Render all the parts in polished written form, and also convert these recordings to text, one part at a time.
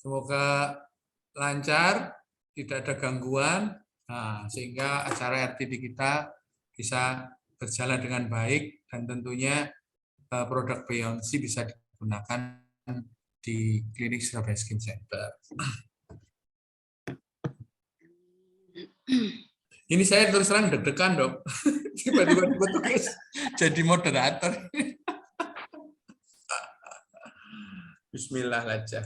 Semoga lancar, tidak ada gangguan, sehingga acara RTD kita bisa berjalan dengan baik dan tentunya produk Beyonce bisa digunakan di klinik Surabaya Skin Center. Ini saya terus terang deg-degan, Dok. Tiba-tiba tugas jadi moderator. Bismillah aja.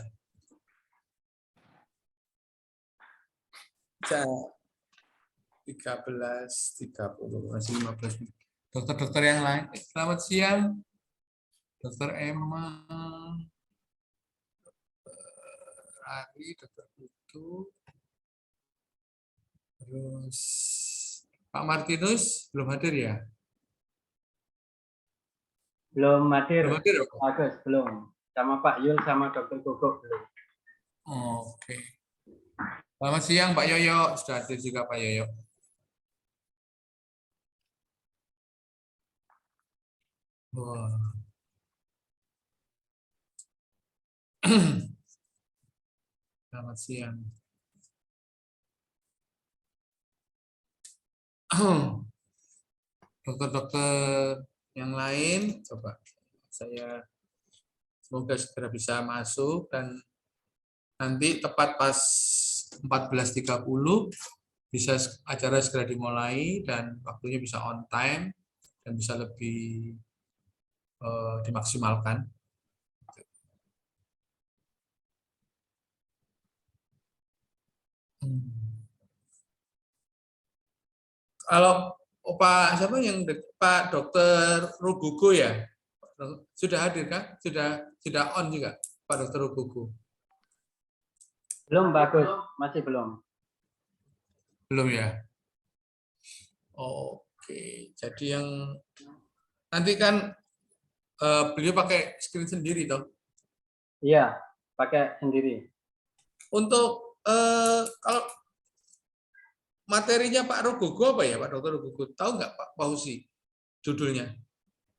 13.30 masih 15 menit. Dokter-dokter yang lain, selamat siang. Dokter Emma, Ari, Dokter Putu, terus Pak Martinus belum hadir ya? Belum hadir. Belum hadir, Agus belum. Sama Pak Yul sama Dokter Guguk belum. Oke. Selamat siang Pak Yoyo, sudah hadir juga Pak Yoyo. Wah. Selamat siang. Dokter-dokter yang lain, coba saya semoga segera bisa masuk dan nanti tepat pas 14.30 bisa acara segera dimulai dan waktunya bisa on time dan bisa lebih dimaksimalkan. Kalau Pak siapa yang Pak Dokter Rugugo ya sudah hadir kan? Sudah on juga Pak Dokter Rugugo. Belum bagus, masih belum. Belum ya. Oke, jadi yang nanti kan beliau pakai screen sendiri toh? Iya, pakai sendiri. Untuk kalau materinya Pak Rugugo apa ya Pak Dokter Rugugo? Tahu nggak Pak Fauzi judulnya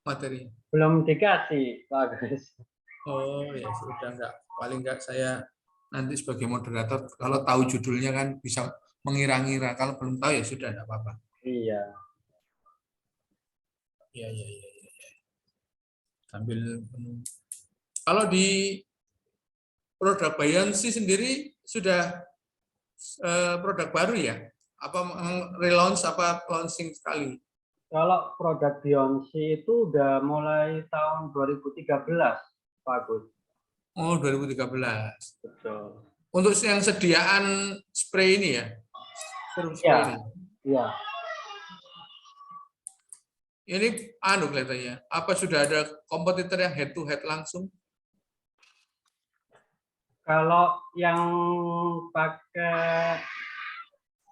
materi? Belum dikasih, Pak Agus. Oh ya sudah nggak, paling nggak saya nanti sebagai moderator kalau tahu judulnya kan bisa mengira-ngira, kalau belum tahu ya sudah nggak apa-apa. Iya. Iya. Sambil kalau di produk Beyonce sendiri sudah produk baru ya? Apa relaunch apa launching sekali? Kalau produk Beyonce itu udah mulai tahun 2013, Pak Agus. Oh, 2013. Betul. Untuk yang sediaan spray ini ya? Iya. Iya. Ini kelihatannya. Apa sudah ada kompetitor yang head to head langsung? Kalau yang pakai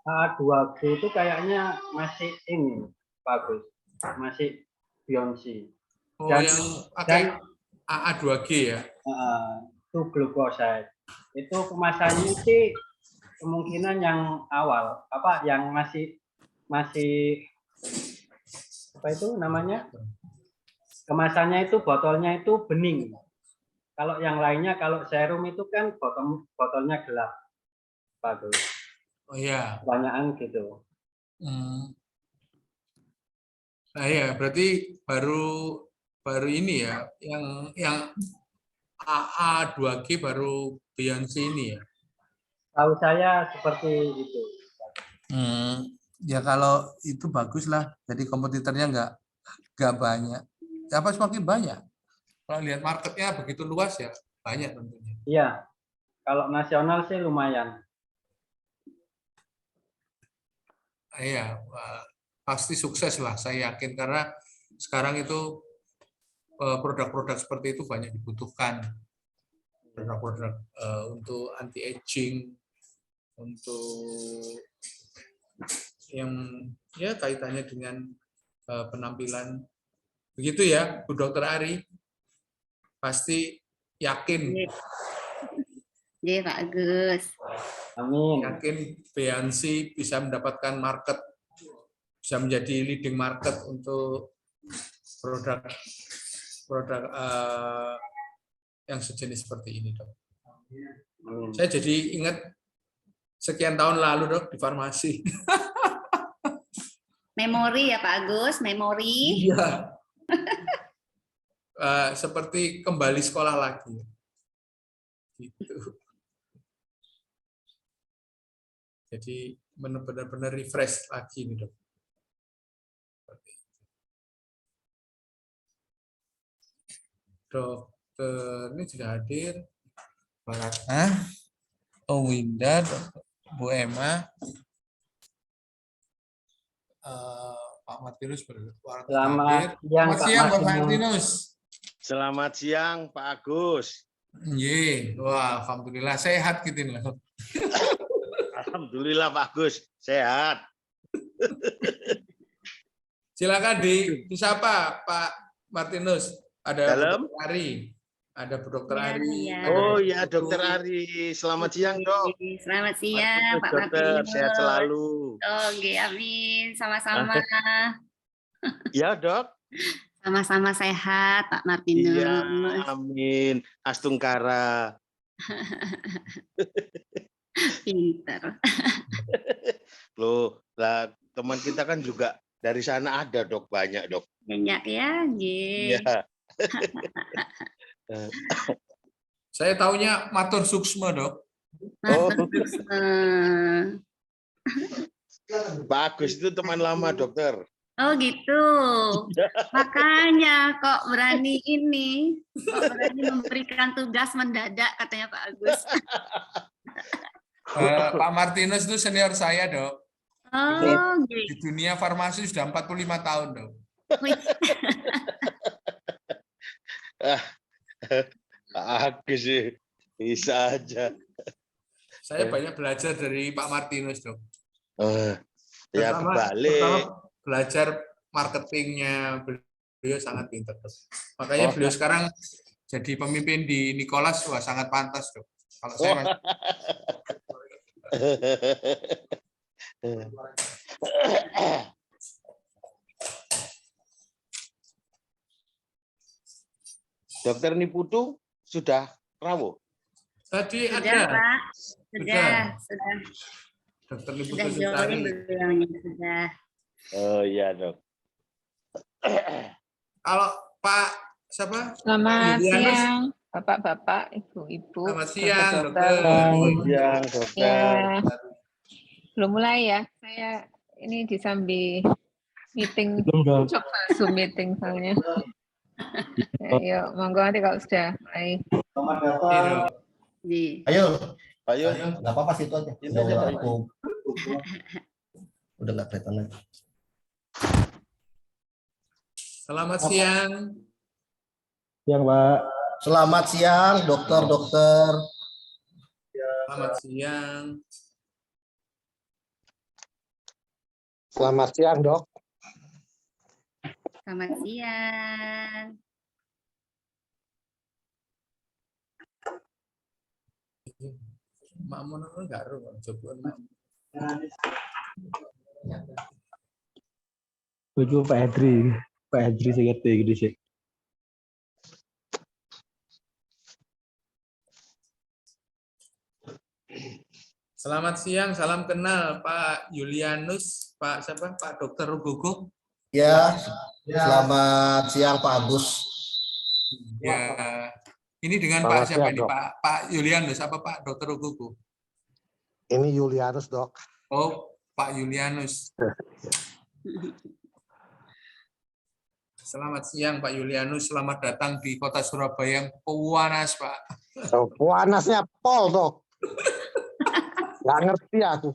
A2G itu kayaknya masih ini, Pak Agus. Masih Beyonce. Oh, yang pakai AA2G ya? Itu glukoside. Itu kemasannya sih kemungkinan yang awal, yang masih apa itu namanya? Kemasannya itu botolnya itu bening. Kalau yang lainnya, kalau serum itu kan botolnya gelap, bagus. Oh iya. Kebanyakan gitu. Nah ya, berarti baru ini ya, yang AA2G baru Beyonce ini ya. Tahu saya seperti itu. Ya kalau itu bagus lah. Jadi kompetitornya nggak banyak. Apa semakin banyak? Kalau lihat marketnya begitu luas ya banyak tentunya. Iya. Kalau nasional sih lumayan. Iya, pasti sukses lah. Saya yakin karena sekarang itu produk-produk seperti itu banyak dibutuhkan. Produk-produk untuk anti aging, untuk yang ya kaitannya dengan penampilan. Begitu ya, Bu Dokter Ari. Pasti yakin. Iya, Pak Agus. Amin. Yakin Beyonce bisa mendapatkan market, bisa menjadi leading market untuk produk yang sejenis seperti ini, Dok. Saya jadi ingat sekian tahun lalu dok di farmasi. Memori ya Pak Agus, memori. Iya. Seperti kembali sekolah lagi. Gitu. Jadi benar-benar refresh lagi nih dok. Dokter ini sudah hadir. Om Winda, Bu Emma, Pak Martinus Selamat siang, Pak Martinus. Selamat siang Pak Agus. Ye, wah, alhamdulillah sehat gitu loh. Alhamdulillah Pak Agus sehat. Silakan disapa Pak Martinus. Ada Dalam? Bu Ari, ada Bu Dokter Ya, Ari. ya. Oh ya Dokter Ari, selamat siang dok. Selamat siang Pak Dokter, Martinus. sehat selalu. Oke, amin. Sama-sama. Ya dok. Sama-sama sehat Pak Martinus. Iya, amin. Astungkara. Pinter. Loh, lah, teman kita kan juga dari sana ada dok, banyak dok. Banyak ya, Nggih. Iya. Saya taunya Matur Suksma, dok. Oh, Eh, Pak Agus itu teman lama dokter. Oh gitu. Makanya kok berani memberikan tugas mendadak katanya Pak Agus. Pak Martinus itu senior saya, dok. Oh, Di gitu. dunia farmasi sudah 45 tahun, dok. Pak Agus sih bisa aja. Saya banyak belajar dari Pak Martinus, dok. Ya kebalik. Belajar marketingnya, beliau sangat pintar, dok. Makanya beliau sekarang jadi pemimpin di Nicholas, wah sangat pantas, dok. Kalau saya masih... Dokter Niputu sudah rawuh? Tadi Sudah, ada. Pak. Sudah. Dokter Niputu Sudah join beliaunya, sudah. Oh iya dok. Kalau Pak siapa? Selamat Yulianus. siang, Bapak-bapak, Ibu-ibu. Selamat siang, dokter-dokter. dokter. Siang dokter. Ya, belum mulai ya. Saya ini disambi meeting, coba Zoom meeting soalnya. Ya, yuk, monggo nanti kalau sudah mulai. Nih. Ayo, Ayo. nggak apa-apa situ aja. Itu aja, Pak. Udah nggak kelihatan lagi. Selamat siang. Siang, Pak. Selamat siang, dokter. Selamat siang. Selamat siang, Dok. Selamat siang. Makmun enggak ro, coba. Tujuh Pak Hedri saya ngerti gitu sih. Selamat siang, salam kenal Pak Yulianus, Pak siapa? Pak Dokter Rugogo. Ya, selamat siang, Pak Agus. Ya. Ini dengan Pak siapa ini? Pak Yulianus apa Pak Dokter Rugogo? Ini Yulianus, Dok. Oh, Pak Yulianus. Selamat siang Pak Yulianus, selamat datang di Kota Surabaya yang panas, Pak. Oh, panasnya pol, Dok. Nggak ngerti aku.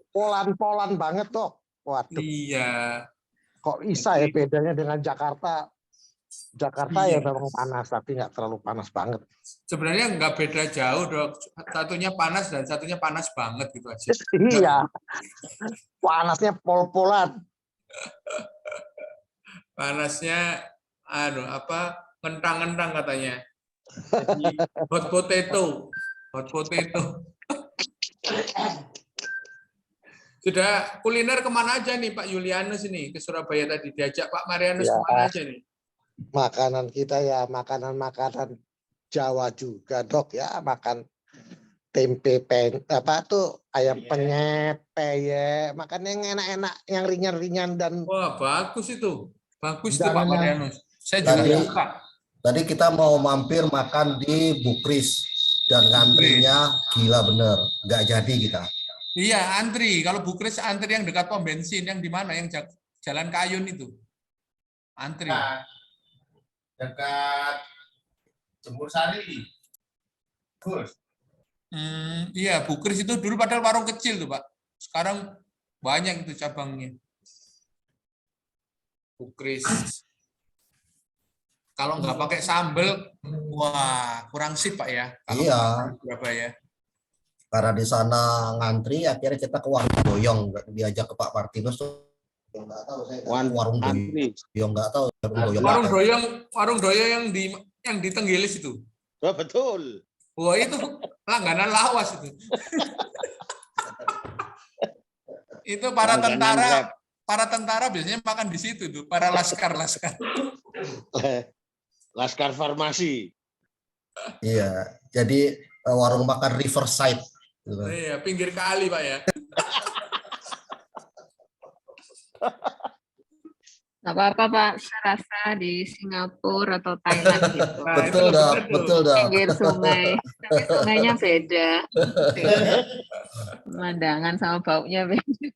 Polan-polan banget, Dok. Waduh, Iya. kok bisa ya bedanya dengan Jakarta? Jakarta ya memang panas, tapi nggak terlalu panas banget. Sebenarnya nggak beda jauh, Dok. Satunya panas dan satunya panas banget gitu aja. Iya, panasnya pol-polan. Panasnya ngentang-ngentang katanya. Jadi hot potato. Sudah kuliner kemana aja nih Pak Yulianus ini ke Surabaya tadi diajak Pak Marianus Ya. kemana aja nih? Makanan kita ya makanan-makanan Jawa juga, Dok, ya makan tempe apa tuh ayam penyet, peyek, makan yang enak-enak, yang ringan-ringan dan Wah, bagus itu. Bagus itu Pak Jangan yang- Marianus. Saya juga Tadi- suka. Tadi kita mau mampir makan di Bukris dan ngantrinya gila bener, nggak jadi kita. Iya, antri. Kalau Bukris antri yang dekat pom bensin, yang di mana? Yang Jalan Kayun itu. Antri. Dekat Jemur Sari. Gus. Iya, Bukris itu dulu padahal warung kecil tuh, Pak. Sekarang banyak itu cabangnya. Bukris. Kalau nggak pakai sambel, wah kurang sip Pak ya. Kalau Iya. makan di Surabaya. Karena di sana ngantri, akhirnya kita ke warung doyong, diajak ke Pak Martinus tuh. Nggak tahu saya warung Antri. doyong, nggak tahu warung doyong. Warung doyong yang di Tenggilis itu. Oh, betul. Wah itu langganan lawas itu. Itu para tentara biasanya makan di situ tuh, para laskar. Laskar Farmasi. Iya, jadi warung makan Riverside. Gitu. Iya, pinggir kali Pak ya. Nggak apa-apa Pak, saya rasa di Singapura atau Thailand gitu. Nah, Betul itu dah, bener tuh. betul dah. Pinggir sungai, tapi sungainya beda. Pemandangan sama baunya beda.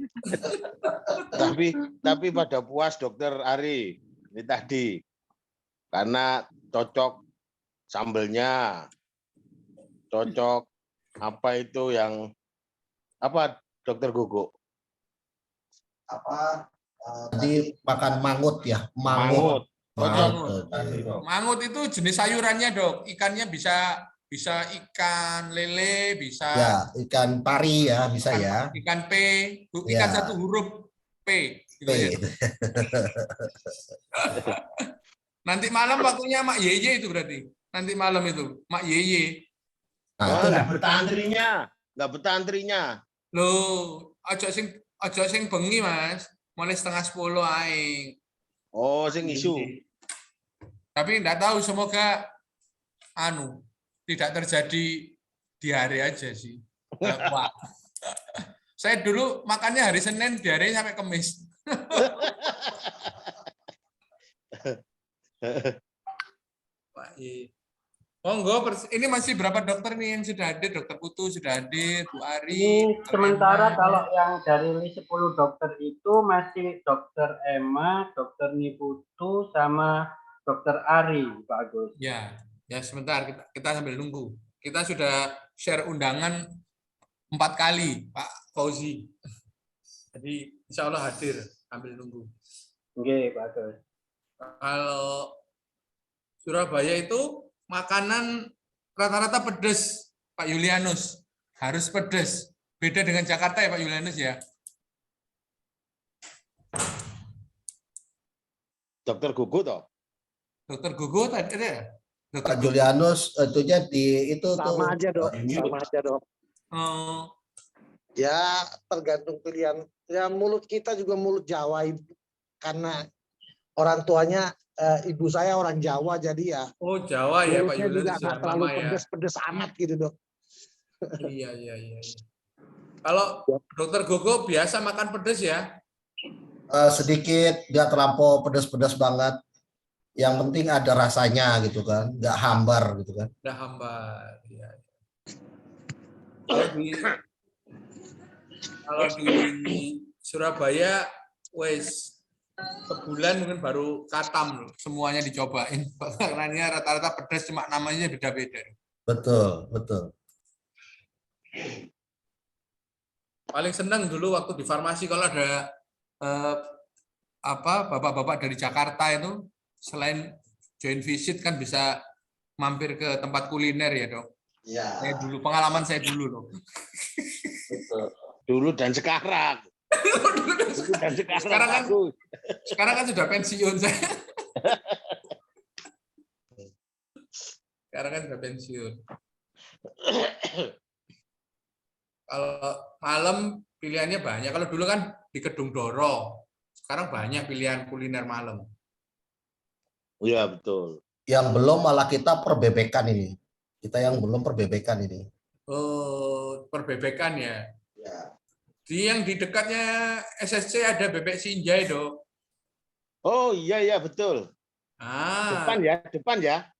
Tapi pada puas Dokter Ari ini tadi karena cocok sambelnya, cocok apa itu yang apa Dokter Gogo? Apa? Tadi makan mangut ya, Mangut. Mangut. Mangut itu jenis sayurannya Dok. Ikannya bisa ikan lele, bisa Ya, ikan pari ya, bisa ya. ikan P, ikan Ya. satu huruf P. Gitu ya. Nanti malam waktunya Mak Yeye itu berarti. Nanti malam itu Mak Yeye. Nah, itu Nggak betah antrinya. Loh, aja sing bengi Mas. Mulai 9:30 aing. Oh, sing isu. Tapi enggak tahu, semoga tidak terjadi diare aja sih. Nggak kuat. Saya dulu makannya hari Senin, diare sampai Kamis. Pak I. Monggo, ini masih berapa dokter nih yang sudah hadir? Dokter Putu sudah hadir, Bu Ari. Ini Dr. sementara Emma. kalau yang dari 10 dokter itu masih Dokter Emma, Dokter Niputu, sama Dokter Ari, Pak Agus. Ya sebentar kita sambil nunggu. Kita sudah share undangan 4 kali, Pak Fauzi. Jadi insya Allah hadir, sambil nunggu. Oke, Pak Agus. Kalau Surabaya itu makanan rata-rata pedas, Pak Julianus. Harus pedas. Beda dengan Jakarta ya Pak Julianus ya. Dokter Gogo toh? Dokter Gogo tadi ada ya? Pak Julianus itunya di itu tuh. sama aja dok, sama aja dok. Oh, Ya tergantung pilihan. Ya mulut kita juga mulut Jawa ibu, karena orang tuanya ibu saya orang Jawa jadi ya. oh Jawa ya Pak Mulutnya juga Julianus. nggak Sudah terlalu lama ya. pedes-pedes amat gitu dok. Iya. Kalau Dokter Gogo biasa makan pedas ya? Sedikit, nggak terlampau pedas-pedas banget. Yang penting ada rasanya gitu kan, nggak hambar gitu kan. Udah hambar. Ya. Kalau di Surabaya, wes sebulan mungkin baru katam loh, semuanya dicobain. Karena rata-rata pedas, cuma namanya beda-beda. Betul, betul. Paling senang dulu waktu di farmasi kalau ada bapak-bapak dari Jakarta itu, selain join visit kan bisa mampir ke tempat kuliner ya dok. Iya. Pengalaman saya dulu loh. Betul. Dulu dan sekarang. Sekarang kan sudah pensiun saya. Sekarang kan sudah pensiun. Kalau malam pilihannya banyak. Kalau dulu kan di Kedung Doro. Sekarang banyak pilihan kuliner malam. Iya betul. Yang belum malah kita perbebekan ini. Kita yang belum perbebekan ini. perbebekan ya. Ya. Yang di dekatnya SSC ada bebek Sinjai, Dok. Oh iya betul. Depan ya,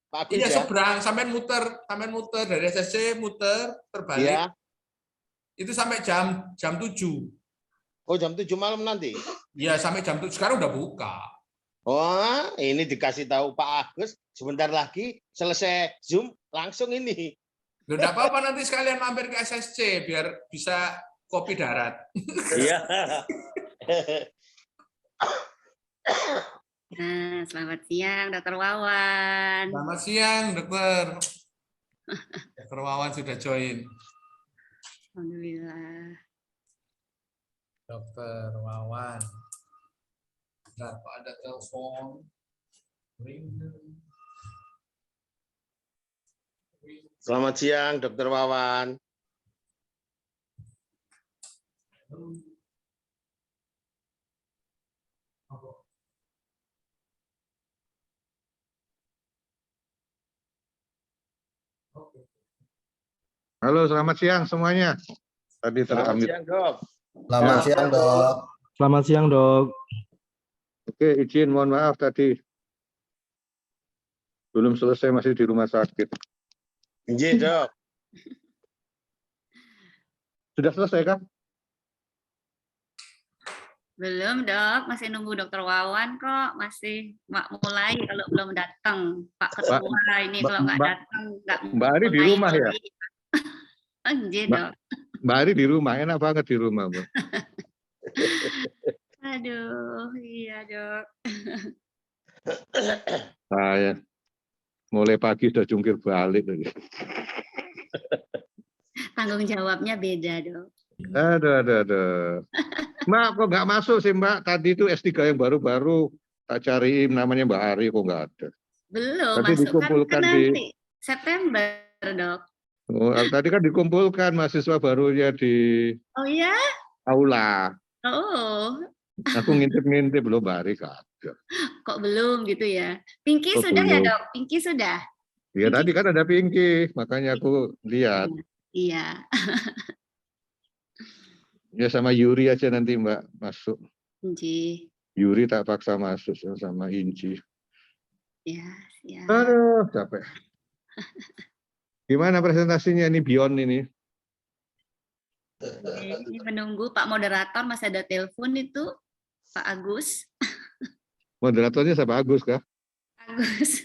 Pak Agus Iya, ya. seberang, sampai muter dari SSC, muter terbalik. Iya. Itu sampai jam 7. Oh, jam 7 malam nanti. Iya, sampai jam 7. Sekarang udah buka. Wah, ini dikasih tahu Pak Agus, sebentar lagi selesai Zoom langsung ini. Loh, enggak apa-apa, nanti sekalian mampir ke SSC biar bisa kopi darat. Iya. Nah, selamat siang, Dokter Wawan. Selamat siang, Dokter. Dokter Wawan sudah join. Alhamdulillah. Dokter Wawan. Nah, kok ada telepon? Selamat siang, Dokter Wawan. Halo, selamat siang semuanya. Tadi Selamat terambil. siang, Dok. Selamat siang, Dok. Selamat siang, Dok. Oke, izin mohon maaf tadi. Belum selesai, masih di rumah sakit. Iya, Dok. Sudah selesai kan? Belum, Dok. Masih nunggu Dokter Wawan kok. Masih mulai kalau belum datang. Pak Ketua ini kalau nggak datang nggak Mbak Ari di mulai rumah ya? lagi. Anjir, Dok. Mbak Ari di rumah, enak banget di rumah, Mbak. Aduh, iya, Dok. Saya mulai pagi sudah jungkir balik. Tanggung jawabnya beda, Dok. Aduh. Mbak, kok nggak masuk sih, Mbak? Tadi itu S3 yang baru-baru tak cariin namanya Mbak Ari, kok nggak ada. Belum Tadi masuk dikumpulkan kan di... nanti September, Dok. Oh, tadi kan dikumpulkan mahasiswa barunya di Oh iya? aula. Oh, Aku ngintip-ngintip, belum Mbak Ari nggak ada. kok belum gitu ya? Pinky Kok sudah ya, belum? Dok? Pinky sudah? Ya tadi kan ada Pinky, makanya aku lihat. Iya. Ya sama Yuri aja nanti Mbak masuk. Inci. Yuri tak paksa masuk sama Inci. Ya, siap. Aduh, capek. Gimana presentasinya ini Beyond ini? Ini menunggu Pak Moderator, masih ada telepon itu, Pak Agus. Moderatornya siapa, Agus kah? Agus.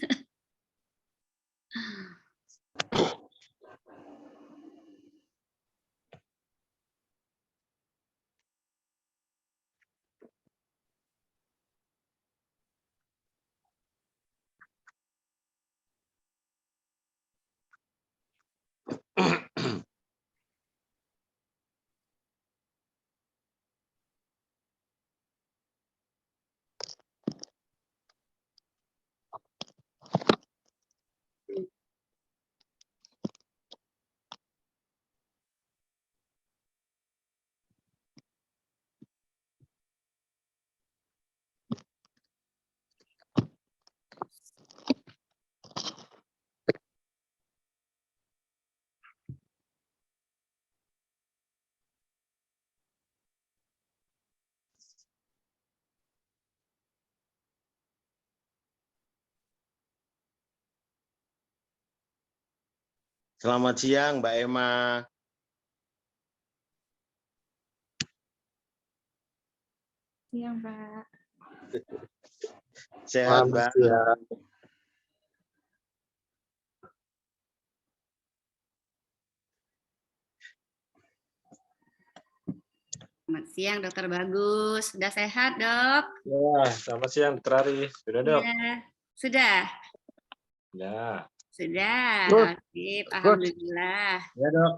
Selamat siang, Mbak Emma. Siang, Pak. Sehat, Mbak. Selamat siang, Dokter Bagus. Sudah sehat, Dok? Ya, selamat siang, Dokter Ari. Sudah, Dok? Ya. Sudah? Ya. Sudah. Gus. Sip, alhamdulillah. Ya, Dok.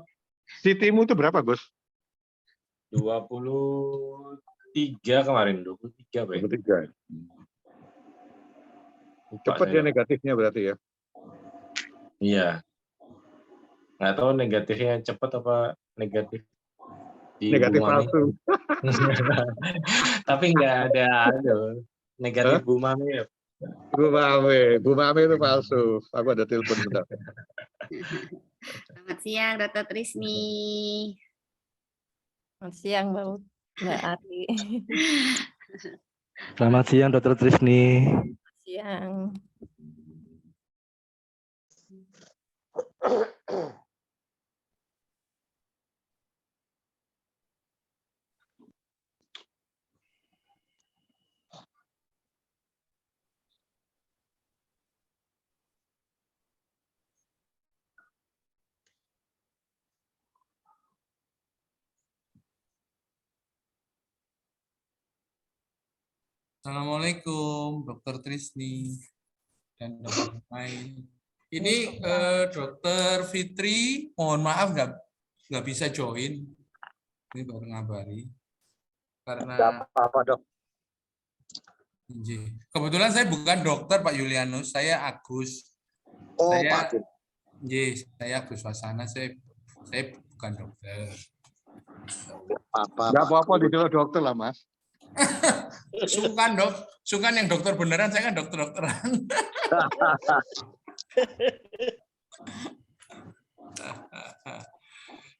CT-mu itu berapa, Gus? 23 kemarin, 23 Pak. 23. Cepat ya negatifnya berarti ya? Iya. Nggak tahu negatifnya cepat apa negatif di Negatif Bu Mami. palsu. Tapi nggak ada negatif Bu Mami ya. Bu Mami itu palsu. Aku ada telepon bentar. Selamat siang, Dr. Trisni. Selamat siang, Mbak Ari. Selamat siang, Dr. Trisni. Siang. Assalamualaikum, Dr. Trisni dan dokter lain. Ini Dr. Fitri, mohon maaf nggak bisa join. Ini baru ngabari karena apa dok? kebetulan saya bukan dokter Pak Yulianus, saya Agus. Oh saya, Pak Agus. Saya Agus Wasana, saya bukan dokter. Nggak apa-apa di dokter lah, Mas. Sungkan dok, sungkan yang dokter beneran, saya kan dokter-dokteran.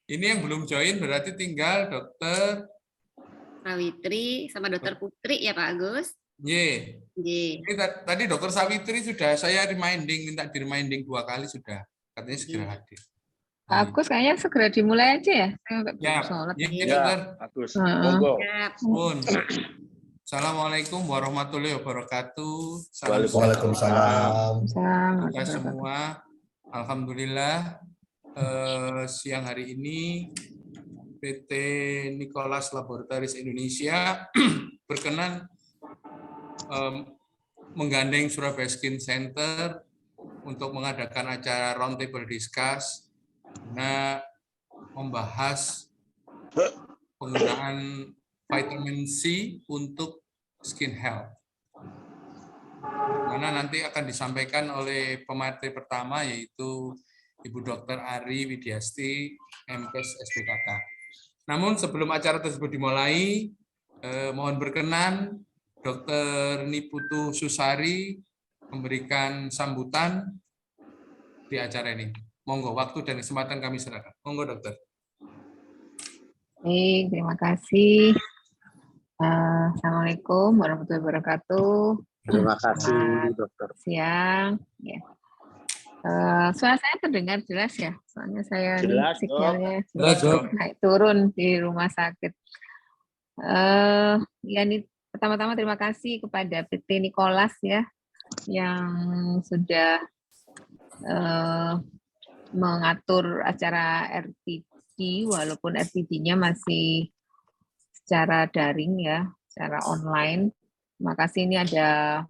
Ini yang belum join berarti tinggal dokter Sawitri sama dokter Putri ya Pak Agus. Ini tadi dokter Sawitri sudah saya minta di reminding 2 kali sudah, katanya segera hadir. Pak Agus kayaknya segera dimulai aja ya. Ya, dokter. Agus. Monggo. Assalamualaikum warahmatullahi wabarakatuh. Waalaikumsalam. Kita semua, alhamdulillah siang hari ini PT Nicholas Laboratories Indonesia berkenan menggandeng Surabaya Skin Center untuk mengadakan acara roundtable discuss membahas penggunaan vitamin C untuk skin health. Mana nanti akan disampaikan oleh pemateri pertama yaitu Ibu Dr. Ari Widiasti, MKes SPKK. Namun sebelum acara tersebut dimulai, mohon berkenan Dr. Niputu Susari memberikan sambutan di acara ini. Monggo, waktu dan kesempatan kami serahkan. Monggo, dokter. Baik, terima kasih. Assalamualaikum warahmatullahi wabarakatuh. Terima kasih, dokter. Siang. Ya. Suara saya terdengar jelas ya? Soalnya saya jelas, sinyalnya Dok. naik turun di rumah sakit. Ya, ini pertama-tama terima kasih kepada PT Nicholas ya, yang sudah mengatur acara RTD, walaupun RTD-nya masih secara daring ya, secara online. Terima kasih, ini ada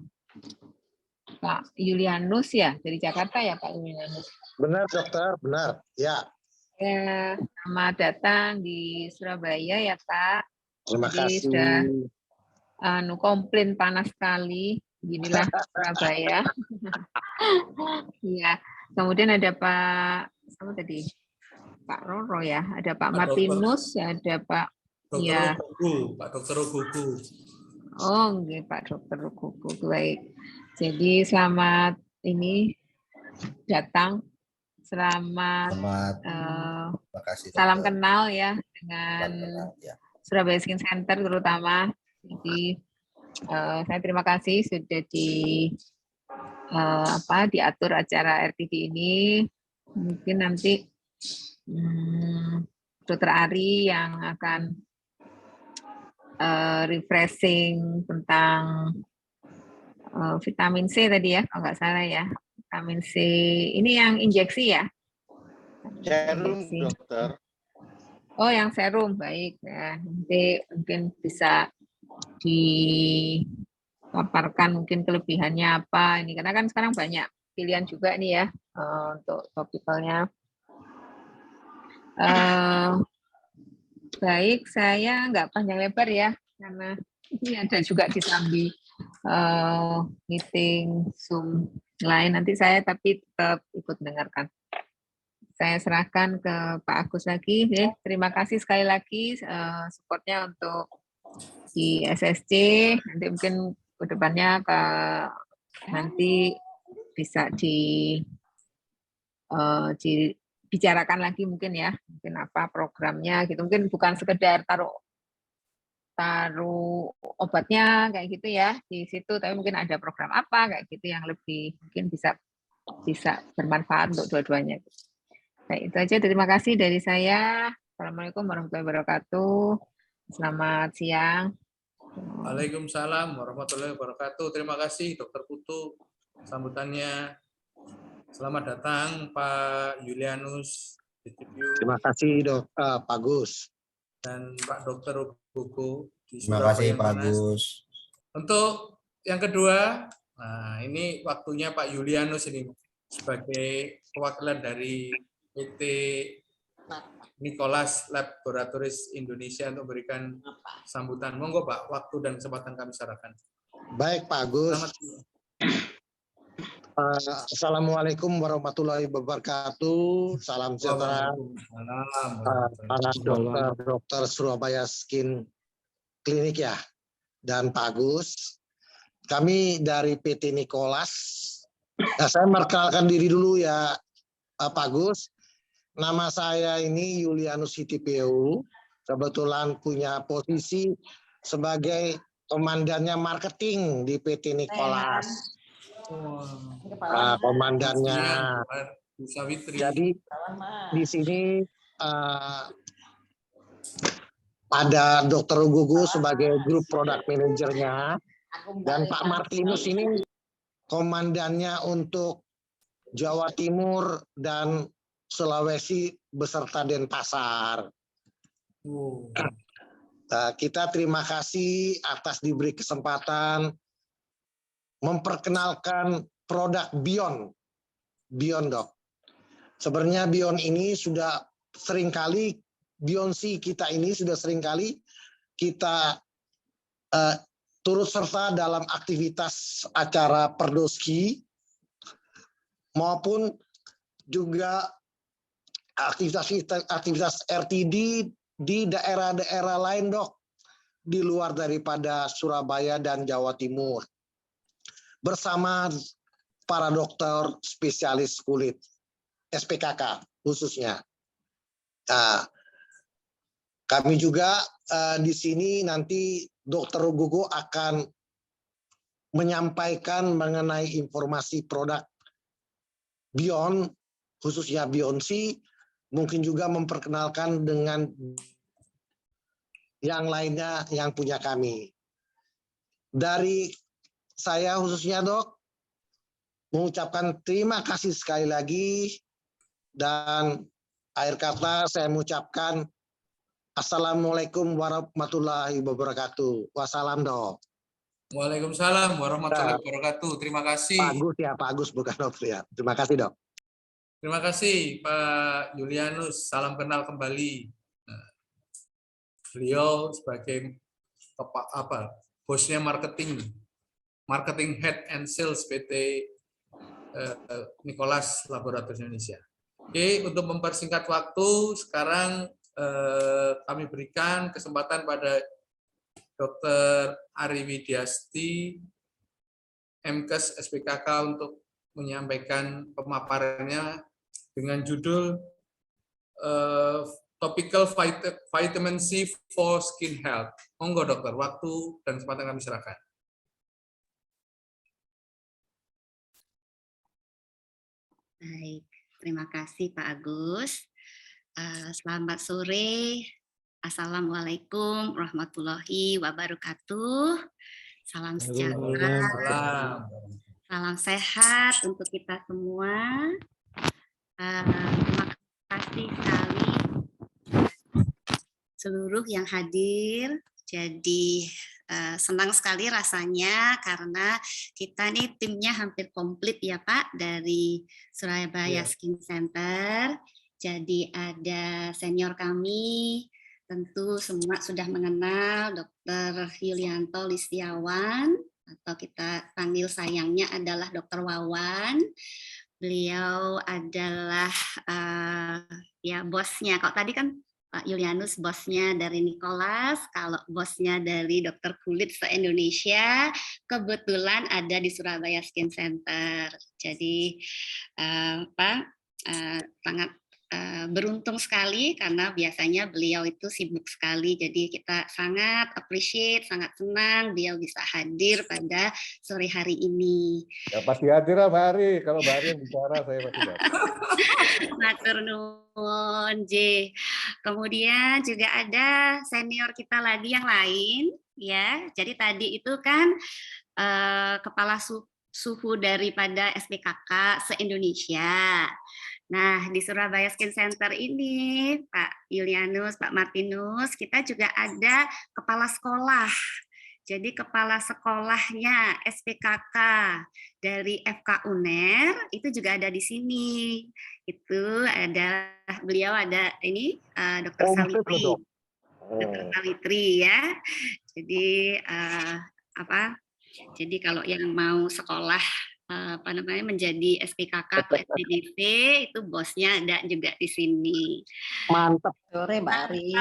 Pak Yulianus ya, dari Jakarta ya Pak Yulianus. Benar dokter, benar. Ya. Selamat datang di Surabaya ya Pak. Terima kasih. Sudah komplain panas sekali. Inilah Surabaya. Ya. Kemudian ada Pak Roro ya, ada Pak Martinus, ada Pak Dr. Ogugu. Oh, okay, Pak Dr. Ogugu. Baik. Jadi selamat datang. Selamat salam kenal ya dengan Surabaya Skin Center terutama. Jadi saya terima kasih sudah diatur acara RTD ini. Mungkin nanti Dr. Ari yang akan refreshing tentang vitamin C tadi ya, kalau nggak salah ya. Vitamin C ini yang injeksi ya? Serum, dokter. Oh, yang serum, baik. Ya, nanti mungkin bisa dipaparkan mungkin kelebihannya apa ini, karena kan sekarang banyak pilihan juga nih ya untuk topicalnya. Baik, saya nggak panjang lebar ya, karena ini ada juga disambi meeting Zoom lain. Nanti saya tapi tetap ikut mendengarkan. Saya serahkan ke Pak Agus lagi. Terima kasih sekali lagi supportnya untuk di SSC. Nanti mungkin ke depannya nanti bisa bicarakan lagi mungkin ya, mungkin apa programnya gitu, mungkin bukan sekedar taruh obatnya kayak gitu ya di situ, tapi mungkin ada program apa kayak gitu yang lebih mungkin bisa bermanfaat untuk dua-duanya. Baik, itu aja. Terima kasih dari saya. Assalamualaikum warahmatullahi wabarakatuh. Selamat siang. Waalaikumsalam warahmatullahi wabarakatuh. Terima kasih Dr. Putu sambutannya. Selamat datang Pak Julianus. Terima kasih Pak Gus. Dan Pak Dr. Hugo di Terima Surabaya kasih Pak Monas. Gus. Untuk yang kedua, nah ini waktunya Pak Julianus ini sebagai perwakilan dari PT Nicholas Laboratories Indonesia untuk memberikan sambutan. Monggo Pak, waktu dan kesempatan kami serahkan. Baik Pak Gus. Assalamualaikum warahmatullahi wabarakatuh. Salam sejahtera. Para dokter Surabaya Skin Clinic ya, dan Pak Gus. Kami dari PT Nicholas. Nah, saya memperkenalkan diri dulu ya, Pak Gus. Nama saya ini Julianus Hitipeu. Kebetulan punya posisi sebagai komandannya marketing di PT Nicholas. Komandannya. Jadi di sini ada Dr. Gugu sebagai grup product manajernya, dan Pak Martinus ini komandannya untuk Jawa Timur dan Sulawesi beserta Denpasar. Kita terima kasih atas diberi kesempatan memperkenalkan produk Bion Dok. Sebenarnya Bion ini sudah seringkali, Bionsi kita ini sudah seringkali kita turut serta dalam aktivitas acara Perdoski maupun juga aktivitas RTD di daerah-daerah lain Dok, di luar daripada Surabaya dan Jawa Timur, bersama para dokter spesialis kulit, SPKK khususnya. Nah, kami juga di sini nanti Dr. Gugu akan menyampaikan mengenai informasi produk Bion, khususnya Bionsi, mungkin juga memperkenalkan dengan yang lainnya yang punya kami. Dari saya khususnya Dok, mengucapkan terima kasih sekali lagi, dan akhir kata saya mengucapkan Assalamualaikum warahmatullahi wabarakatuh. Wassalam Dok. Waalaikumsalam warahmatullahi wabarakatuh. Terima kasih. Pak Gus ya, Pak Gus bukan Dok ya. Terima kasih Dok. Terima kasih Pak Julianus. Salam kenal kembali. Beliau sebagai bosnya marketing head and sales PT Nicholas Laboratories Indonesia. Oke, untuk mempersingkat waktu, sekarang kami berikan kesempatan pada Dr. Ari Widiasti, MKes SPKK, untuk menyampaikan pemaparannya dengan judul Topical Vitamin C for Skin Health. Monggo dokter, waktu dan kesempatan kami serahkan. Baik, terima kasih Pak Agus. Selamat sore. Assalamualaikum warahmatullahi wabarakatuh. Salam sejahtera. Salam sehat untuk kita semua. Terima kasih sekali seluruh yang hadir. Jadi senang sekali rasanya karena kita nih timnya hampir komplit ya Pak, dari Surabaya Skin Center. Jadi ada senior kami, tentu semua sudah mengenal Dr. Yulianto Listiawan, atau kita panggil sayangnya adalah Dr. Wawan. Beliau adalah ya bosnya. Kalau tadi kan Pak Julianus bosnya dari Nicholas, kalau bosnya dari dokter kulit se-Indonesia, kebetulan ada di Surabaya Skin Center. Jadi sangat beruntung sekali karena biasanya beliau itu sibuk sekali. Jadi kita sangat appreciate, sangat senang beliau bisa hadir pada sore hari ini. Ya pasti hadir lah Mbak Ari. Kalau Mbak Ari yang bicara saya pasti datang. Matur nuwun, J. Kemudian juga ada senior kita lagi yang lain, ya. Jadi tadi itu kan kepala suhu daripada SPKK se-Indonesia. Nah, di Surabaya Skin Center ini, Pak Julianus, Pak Martinus, kita juga ada kepala sekolah. Jadi kepala sekolahnya SPKK dari FK UNER itu juga ada di sini. Itu ada beliau ada ini Dr. Salitri. Dr. Salitri ya. Jadi Jadi kalau yang mau sekolah menjadi SPKK atau SPDV itu bosnya ada juga di sini. Mantap sore Mbak Ari.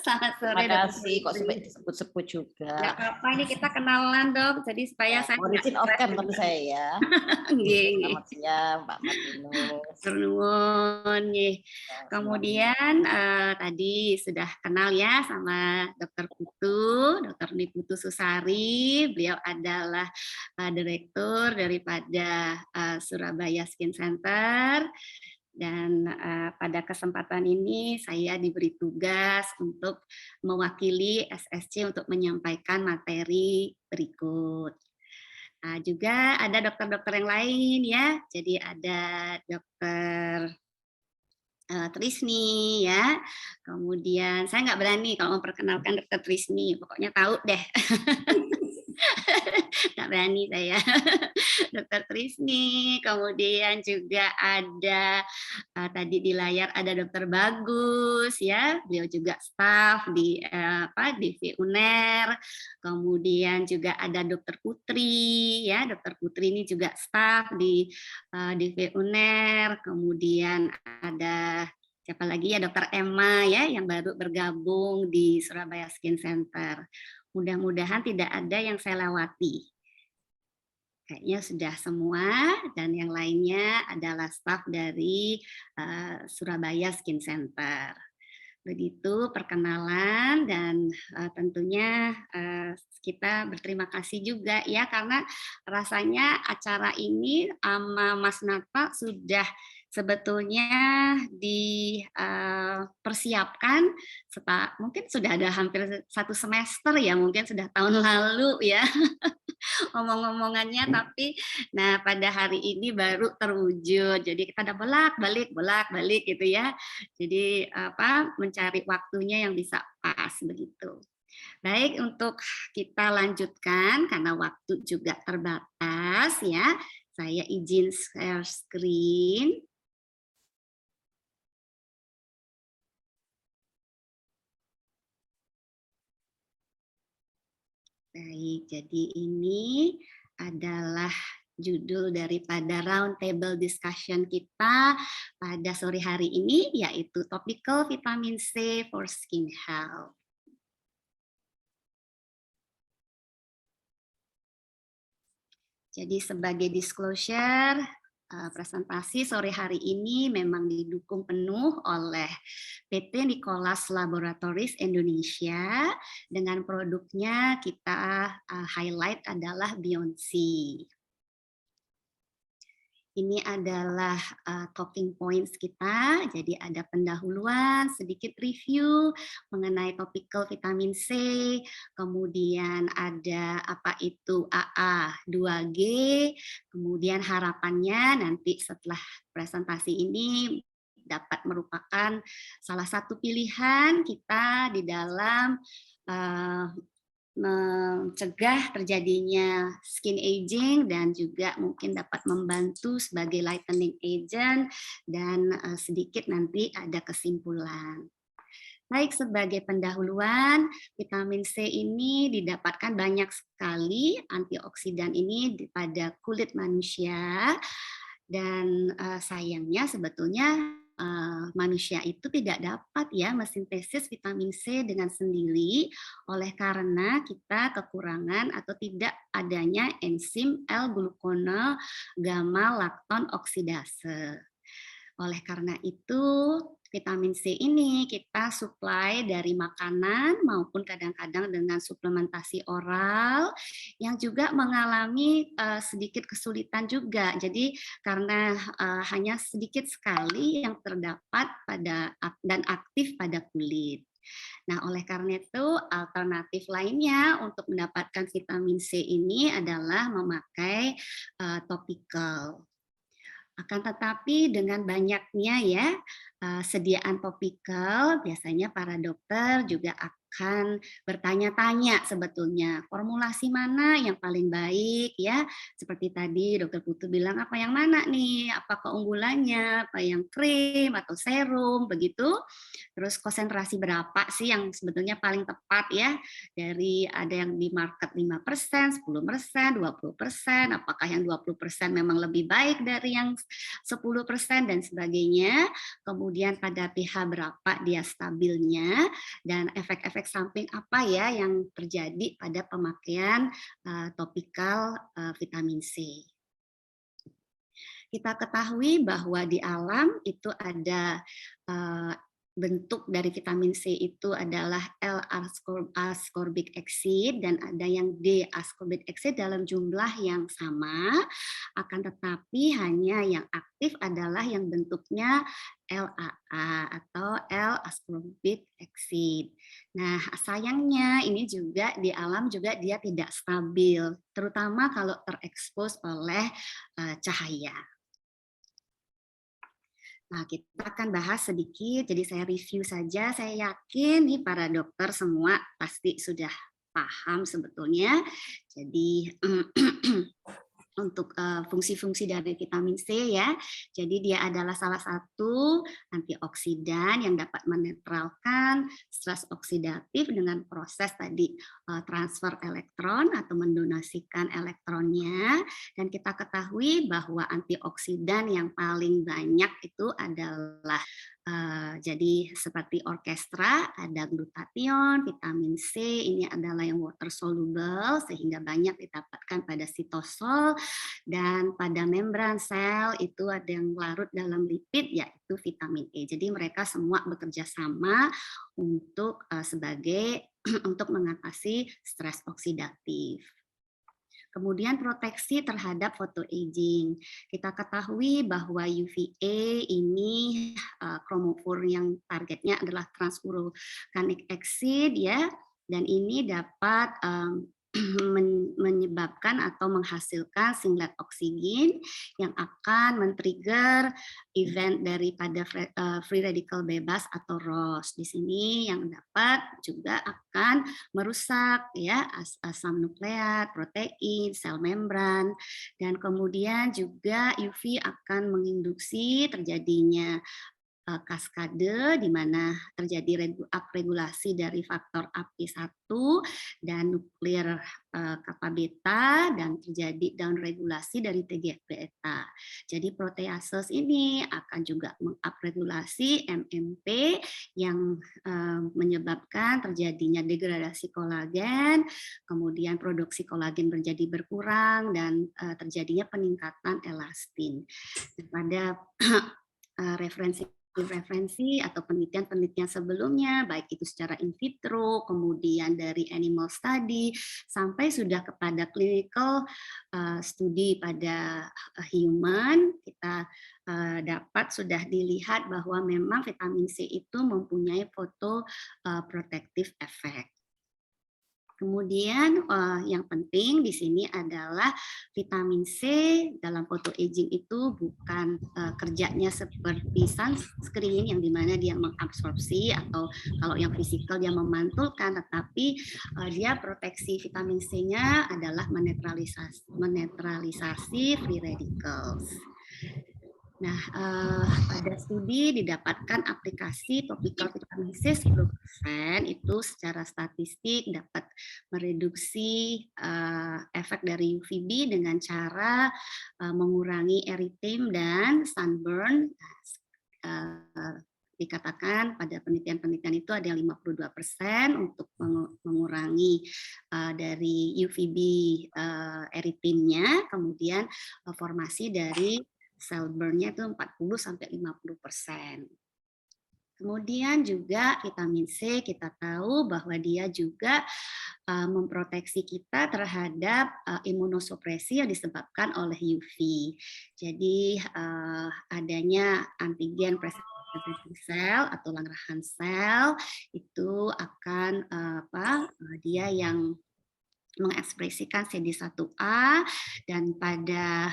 Selamat sore. Terima kasih kok sampai disebut-sebut juga. Nggak apa-apa, ini kita kenalan dok. Jadi supaya saya izin off cam tapi saya ya. Selamat siang Pak Martinus. Ternuwun. Kemudian tadi sudah kenal ya sama Dr. Putu, Dr. Niputu Susari. Beliau adalah direktur daripada Surabaya Skin Center. Dan pada kesempatan ini saya diberi tugas untuk mewakili SSC untuk menyampaikan materi berikut. Juga ada dokter-dokter yang lain ya. Jadi ada Dokter Trisni ya. Kemudian saya nggak berani kalau memperkenalkan Dokter Trisni, pokoknya tahu deh. Nggak berani saya. Dokter Trisni, kemudian juga ada tadi di layar ada Dokter Bagus ya, beliau juga staf di di UNER. Kemudian juga ada Dokter Putri ya, Dokter Putri ini juga staf di UNER. Kemudian ada siapa lagi ya, Dokter Emma ya yang baru bergabung di Surabaya Skin Center. Mudah-mudahan tidak ada yang saya lewati. Kayaknya sudah semua, dan yang lainnya adalah staf dari Surabaya Skin Center. Begitu perkenalan, dan tentunya kita berterima kasih juga ya karena rasanya acara ini sama Mas Nata sudah sebetulnya dipersiapkan mungkin sudah ada hampir 1 semester ya, mungkin sudah tahun lalu ya omong-omongannya, tapi nah pada hari ini baru terwujud. Jadi kita ada bolak-balik gitu ya. Jadi mencari waktunya yang bisa pas begitu. Baik, untuk kita lanjutkan karena waktu juga terbatas ya. Saya izin share screen. Baik, jadi ini adalah judul daripada roundtable discussion kita pada sore hari ini, yaitu Topical Vitamin C for Skin Health. Jadi sebagai disclosure, presentasi sore hari ini memang didukung penuh oleh PT Nicholas Laboratories Indonesia. Dengan produknya kita highlight adalah Beyond C. Ini adalah talking points kita, jadi ada pendahuluan, sedikit review mengenai topical vitamin C, kemudian ada apa itu AA2G, kemudian harapannya nanti setelah presentasi ini dapat merupakan salah satu pilihan kita di dalam mencegah terjadinya skin aging dan juga mungkin dapat membantu sebagai lightening agent, dan sedikit nanti ada kesimpulan. Baik, sebagai pendahuluan, vitamin C ini didapatkan banyak sekali antioksidan ini pada kulit manusia, dan sayangnya sebetulnya manusia itu tidak dapat ya mensintesis vitamin C dengan sendiri oleh karena kita kekurangan atau tidak adanya enzim L-glucono gamma lakton oksidase. Oleh karena itu, vitamin C ini kita suplai dari makanan maupun kadang-kadang dengan suplementasi oral yang juga mengalami sedikit kesulitan juga. Jadi karena hanya sedikit sekali yang terdapat pada dan aktif pada kulit. Nah, oleh karena itu alternatif lainnya untuk mendapatkan vitamin C ini adalah memakai topikal. Akan tetapi dengan banyaknya ya sediaan topikal, biasanya para dokter juga akan bertanya-tanya sebetulnya formulasi mana yang paling baik ya. Seperti tadi Dokter Putu bilang apa yang mana nih, apa keunggulannya, apa yang krim atau serum begitu. Terus konsentrasi berapa sih yang sebetulnya paling tepat ya. Dari ada yang di market 5%, 10%, 20%, apakah yang 20% memang lebih baik dari yang 10% dan sebagainya. Kemudian pada pH berapa dia stabilnya, dan efek-efek samping apa ya yang terjadi pada pemakaian topikal vitamin C. Kita ketahui bahwa di alam itu ada bentuk dari vitamin C itu adalah L-ascorbic acid dan ada yang D-ascorbic acid dalam jumlah yang sama, akan tetapi hanya yang aktif adalah yang bentuknya LAA atau L-ascorbic acid. Nah, sayangnya ini juga di alam juga dia tidak stabil, terutama kalau terekspos oleh cahaya. Nah, kita akan bahas sedikit, jadi saya review saja. Saya yakin nih para dokter semua pasti sudah paham sebetulnya. Jadi untuk fungsi-fungsi dari vitamin C ya. Jadi dia adalah salah satu antioksidan yang dapat menetralkan stres oksidatif dengan proses tadi transfer elektron atau mendonasikan elektronnya. Dan kita ketahui bahwa antioksidan yang paling banyak itu adalah jadi seperti orkestra, ada glutathione, vitamin C, ini adalah yang water soluble sehingga banyak didapatkan pada sitosol, dan pada membran sel itu ada yang larut dalam lipid yaitu vitamin E. Jadi mereka semua bekerja sama untuk sebagai untuk mengatasi stres oksidatif. Kemudian proteksi terhadap photoaging. Kita ketahui bahwa UVA ini kromofor yang targetnya adalah transuranic acid ya, dan ini dapat menyebabkan atau menghasilkan singlet oksigen yang akan men-trigger event daripada free radical bebas atau ROS. Di sini yang dapat juga akan merusak ya asam nukleat, protein, sel membran, dan kemudian juga UV akan menginduksi terjadinya kaskade di mana terjadi upregulasi dari faktor API1 dan nuklir kappa beta dan terjadi downregulasi dari TGF-beta. Jadi proteases ini akan juga mengupregulasi MMP yang menyebabkan terjadinya degradasi kolagen, kemudian produksi kolagen menjadi berkurang dan terjadinya peningkatan elastin. Pada referensi atau penelitian-penelitian sebelumnya, baik itu secara in vitro, kemudian dari animal study, sampai sudah kepada clinical studi pada human, kita dapat sudah dilihat bahwa memang vitamin C itu mempunyai photoprotective effect. Kemudian yang penting di sini adalah vitamin C dalam photoaging itu bukan kerjanya seperti sunscreen yang dimana dia mengabsorpsi atau kalau yang fisikal dia memantulkan, tetapi dia proteksi vitamin C-nya adalah menetralisasi free radicals. Nah, pada studi didapatkan aplikasi topikal vitamin C 10% itu secara statistik dapat mereduksi efek dari UVB dengan cara mengurangi eritem dan sunburn. Dikatakan pada penelitian-penelitian itu ada yang 52% untuk mengurangi dari UVB eritemnya, kemudian formasi dari Cell burn-nya itu 40-50%. Kemudian juga vitamin C kita tahu bahwa dia juga memproteksi kita terhadap imunosupresi yang disebabkan oleh UV. Jadi adanya antigen presenting sel atau Langerhans sel itu akan dia yang mengekspresikan CD1A, dan pada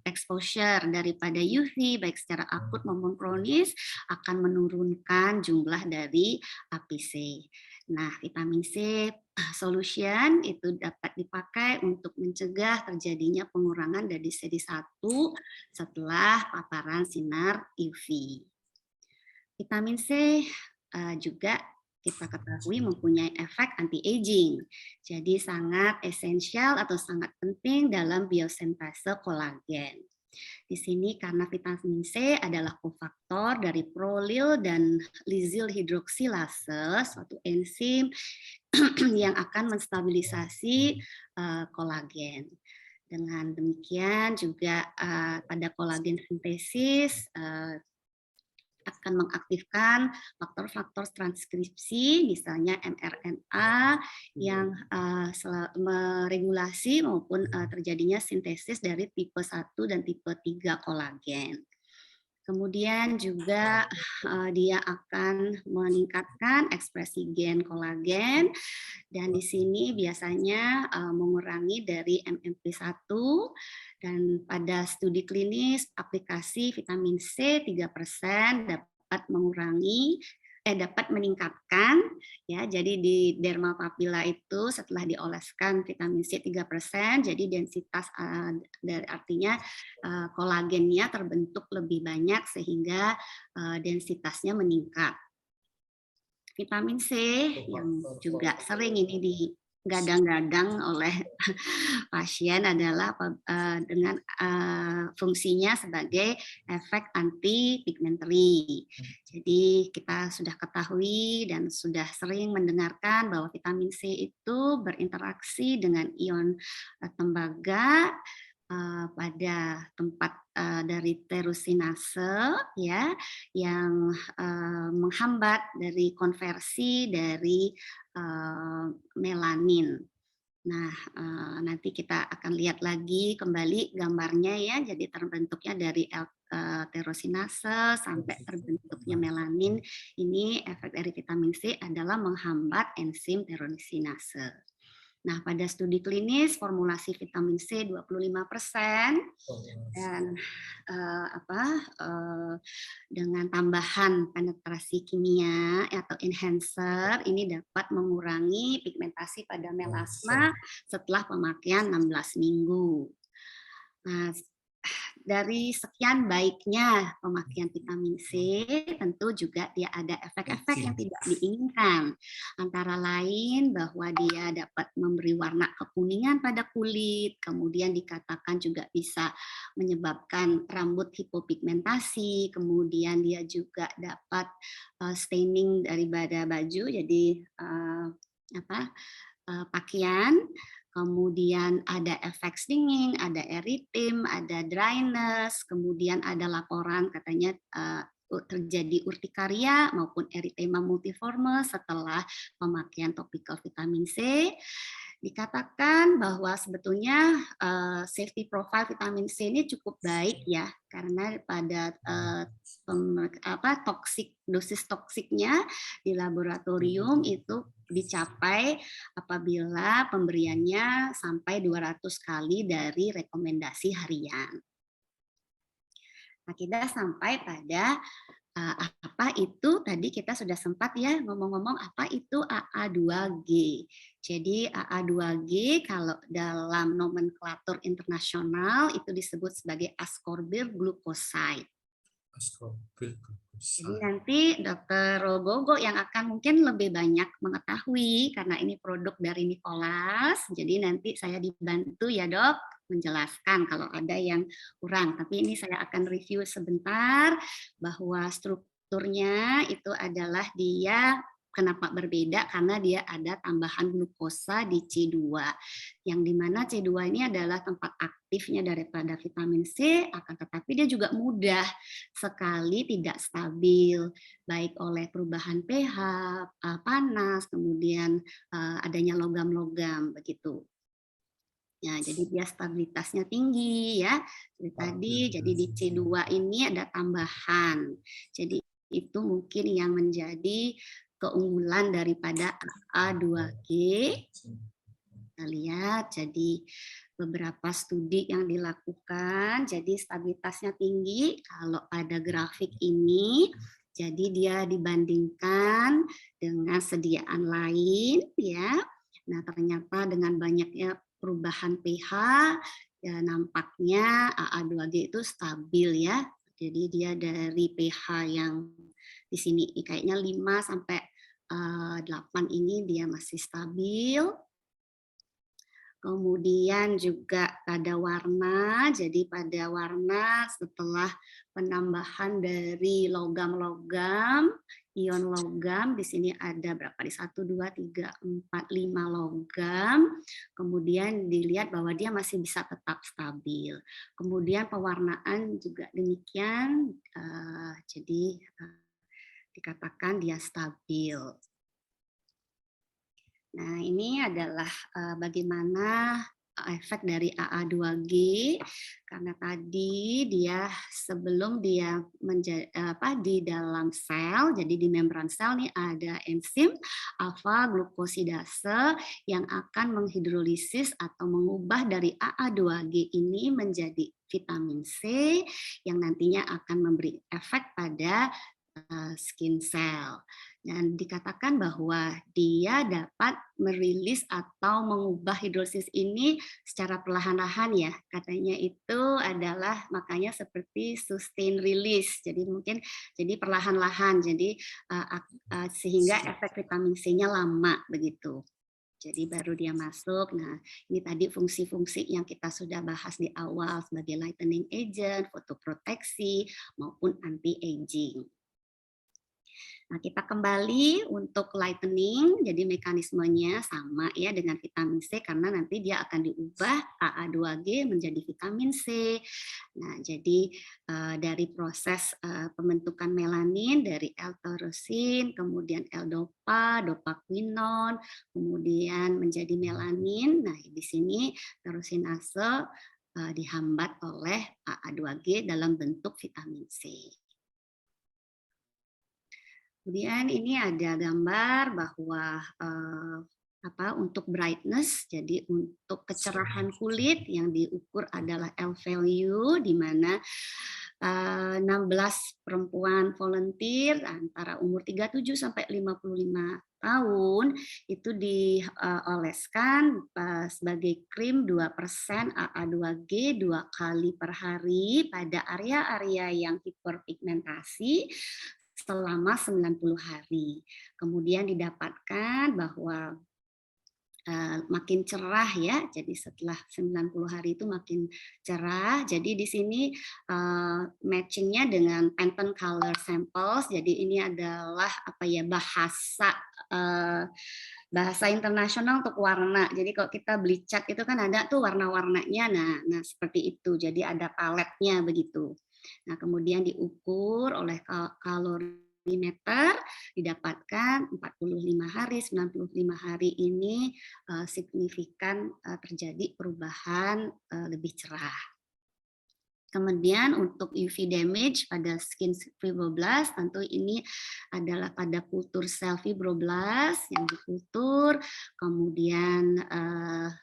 exposure daripada UV baik secara akut maupun kronis akan menurunkan jumlah dari APC. Nah, vitamin C solution itu dapat dipakai untuk mencegah terjadinya pengurangan dari CD1 setelah paparan sinar UV. Vitamin C juga kita ketahui mempunyai efek anti-aging. Jadi sangat esensial atau sangat penting dalam biosintase kolagen. Di sini karena vitamin C adalah kofaktor dari prolyl dan lisyl hidroksilase, suatu enzim yang akan menstabilisasi kolagen. Dengan demikian juga pada kolagen sintesis akan mengaktifkan faktor-faktor transkripsi, misalnya mRNA yang meregulasi maupun terjadinya sintesis dari tipe 1 dan tipe 3 kolagen. Kemudian juga dia akan meningkatkan ekspresi gen kolagen, dan di sini biasanya mengurangi dari MMP1, dan pada studi klinis aplikasi vitamin C 3% dapat meningkatkan ya. Jadi di derma papila itu setelah dioleskan vitamin C 3%, jadi densitas artinya kolagennya terbentuk lebih banyak sehingga densitasnya meningkat. Vitamin C yang juga sering ini digadang-gadang oleh pasien adalah dengan fungsinya sebagai efek anti pigmentary. Jadi kita sudah ketahui dan sudah sering mendengarkan bahwa vitamin C itu berinteraksi dengan ion tembaga pada tempat dari tyrosinase ya, yang menghambat dari konversi dari melanin. Nah, nanti kita akan lihat lagi kembali gambarnya ya. Jadi terbentuknya dari tyrosinase sampai terbentuknya melanin. Ini efek dari vitamin C adalah menghambat enzim tyrosinase. Nah, pada studi klinis formulasi vitamin C 25% dan dengan tambahan penetrasi kimia atau enhancer ini dapat mengurangi pigmentasi pada melasma setelah pemakaian 16 minggu. Nah, dari sekian baiknya pemakaian vitamin C, tentu juga dia ada efek-efek yang tidak diinginkan. Antara lain bahwa dia dapat memberi warna kekuningan pada kulit, kemudian dikatakan juga bisa menyebabkan rambut hipopigmentasi, kemudian dia juga dapat staining daripada baju, jadi pakaian. Kemudian ada efek stinging, ada eritem, ada dryness, kemudian ada laporan katanya terjadi urtikaria maupun eritema multiforme setelah pemakaian topikal vitamin C. Dikatakan bahwa sebetulnya safety profile vitamin C ini cukup baik ya, karena pada dosis toksiknya di laboratorium itu dicapai apabila pemberiannya sampai 200 kali dari rekomendasi harian. Nah, kita sampai pada apa itu, tadi kita sudah sempat ya ngomong-ngomong apa itu AA2G. Jadi AA2G kalau dalam nomenklatur internasional itu disebut sebagai ascorbyl glucoside. Jadi nanti Dr. Rogogo yang akan mungkin lebih banyak mengetahui karena ini produk dari Nicholas. Jadi nanti saya dibantu ya Dok menjelaskan kalau ada yang kurang. Tapi ini saya akan review sebentar bahwa strukturnya itu adalah dia Kenapa berbeda? Karena dia ada tambahan glukosa di C2, yang dimana C2 ini adalah tempat aktifnya daripada vitamin C, akan tetapi dia juga mudah sekali tidak stabil, baik oleh perubahan pH, panas, kemudian adanya logam-logam begitu. Ya, jadi dia stabilitasnya tinggi ya. Seperti tadi, jadi di C2 ini ada tambahan. Jadi itu mungkin yang menjadi keunggulan daripada AA2G. Kita lihat, jadi beberapa studi yang dilakukan, jadi stabilitasnya tinggi. Kalau pada grafik ini, jadi dia dibandingkan dengan sediaan lain, ya. Nah, ternyata dengan banyaknya perubahan pH, ya nampaknya AA2G itu stabil ya. Jadi dia dari pH yang di sini kayaknya 5 sampai 8 ini dia masih stabil. Kemudian juga pada warna, jadi pada warna setelah penambahan dari logam-logam, ion logam, di sini ada berapa nih? 1, 2, 3, 4, 5 logam. Kemudian dilihat bahwa dia masih bisa tetap stabil. Kemudian pewarnaan juga demikian, jadi dikatakan dia stabil. Nah, ini adalah bagaimana efek dari AA2G, karena tadi dia sebelum dia di dalam sel, jadi di membran sel nih ada enzim alfa glukosidase yang akan menghidrolisis atau mengubah dari AA2G ini menjadi vitamin C yang nantinya akan memberi efek pada skin cell. Dan dikatakan bahwa dia dapat merilis atau mengubah hidrolisis ini secara perlahan-lahan ya. Katanya itu adalah makanya seperti sustain release. Jadi mungkin jadi perlahan-lahan. Jadi sehingga efek vitamin C-nya lama begitu. Jadi baru dia masuk. Nah, ini tadi fungsi-fungsi yang kita sudah bahas di awal sebagai lightening agent, fotoproteksi maupun anti-aging. Nah, kita kembali untuk lightening, jadi mekanismenya sama ya dengan vitamin C karena nanti dia akan diubah AA2G menjadi vitamin C. Nah, jadi dari proses pembentukan melanin dari L-tyrosin, kemudian L-dopa, dopaquinon, kemudian menjadi melanin. Nah, di sini tyrosinase dihambat oleh AA2G dalam bentuk vitamin C. Kemudian ini ada gambar bahwa untuk brightness, jadi untuk kecerahan kulit yang diukur adalah L value, di mana 16 perempuan volunteer antara umur 37 sampai 55 tahun itu dioleskan sebagai krim 2% AA2G 2 kali per hari pada area-area yang hiperpigmentasi selama 90 hari. Kemudian didapatkan bahwa makin cerah ya. Jadi setelah 90 hari itu makin cerah. Jadi di sini matchingnya dengan Pantone Color Samples. Jadi ini adalah bahasa internasional untuk warna. Jadi kalau kita beli cat itu kan ada tuh warna-warnanya. Nah seperti itu. Jadi ada paletnya begitu. Nah, kemudian diukur oleh kalorimeter, didapatkan 45 hari, 95 hari ini signifikan terjadi perubahan lebih cerah. Kemudian untuk UV damage pada skin fibroblast, tentu ini adalah pada kultur sel fibroblast yang dikultur, kemudian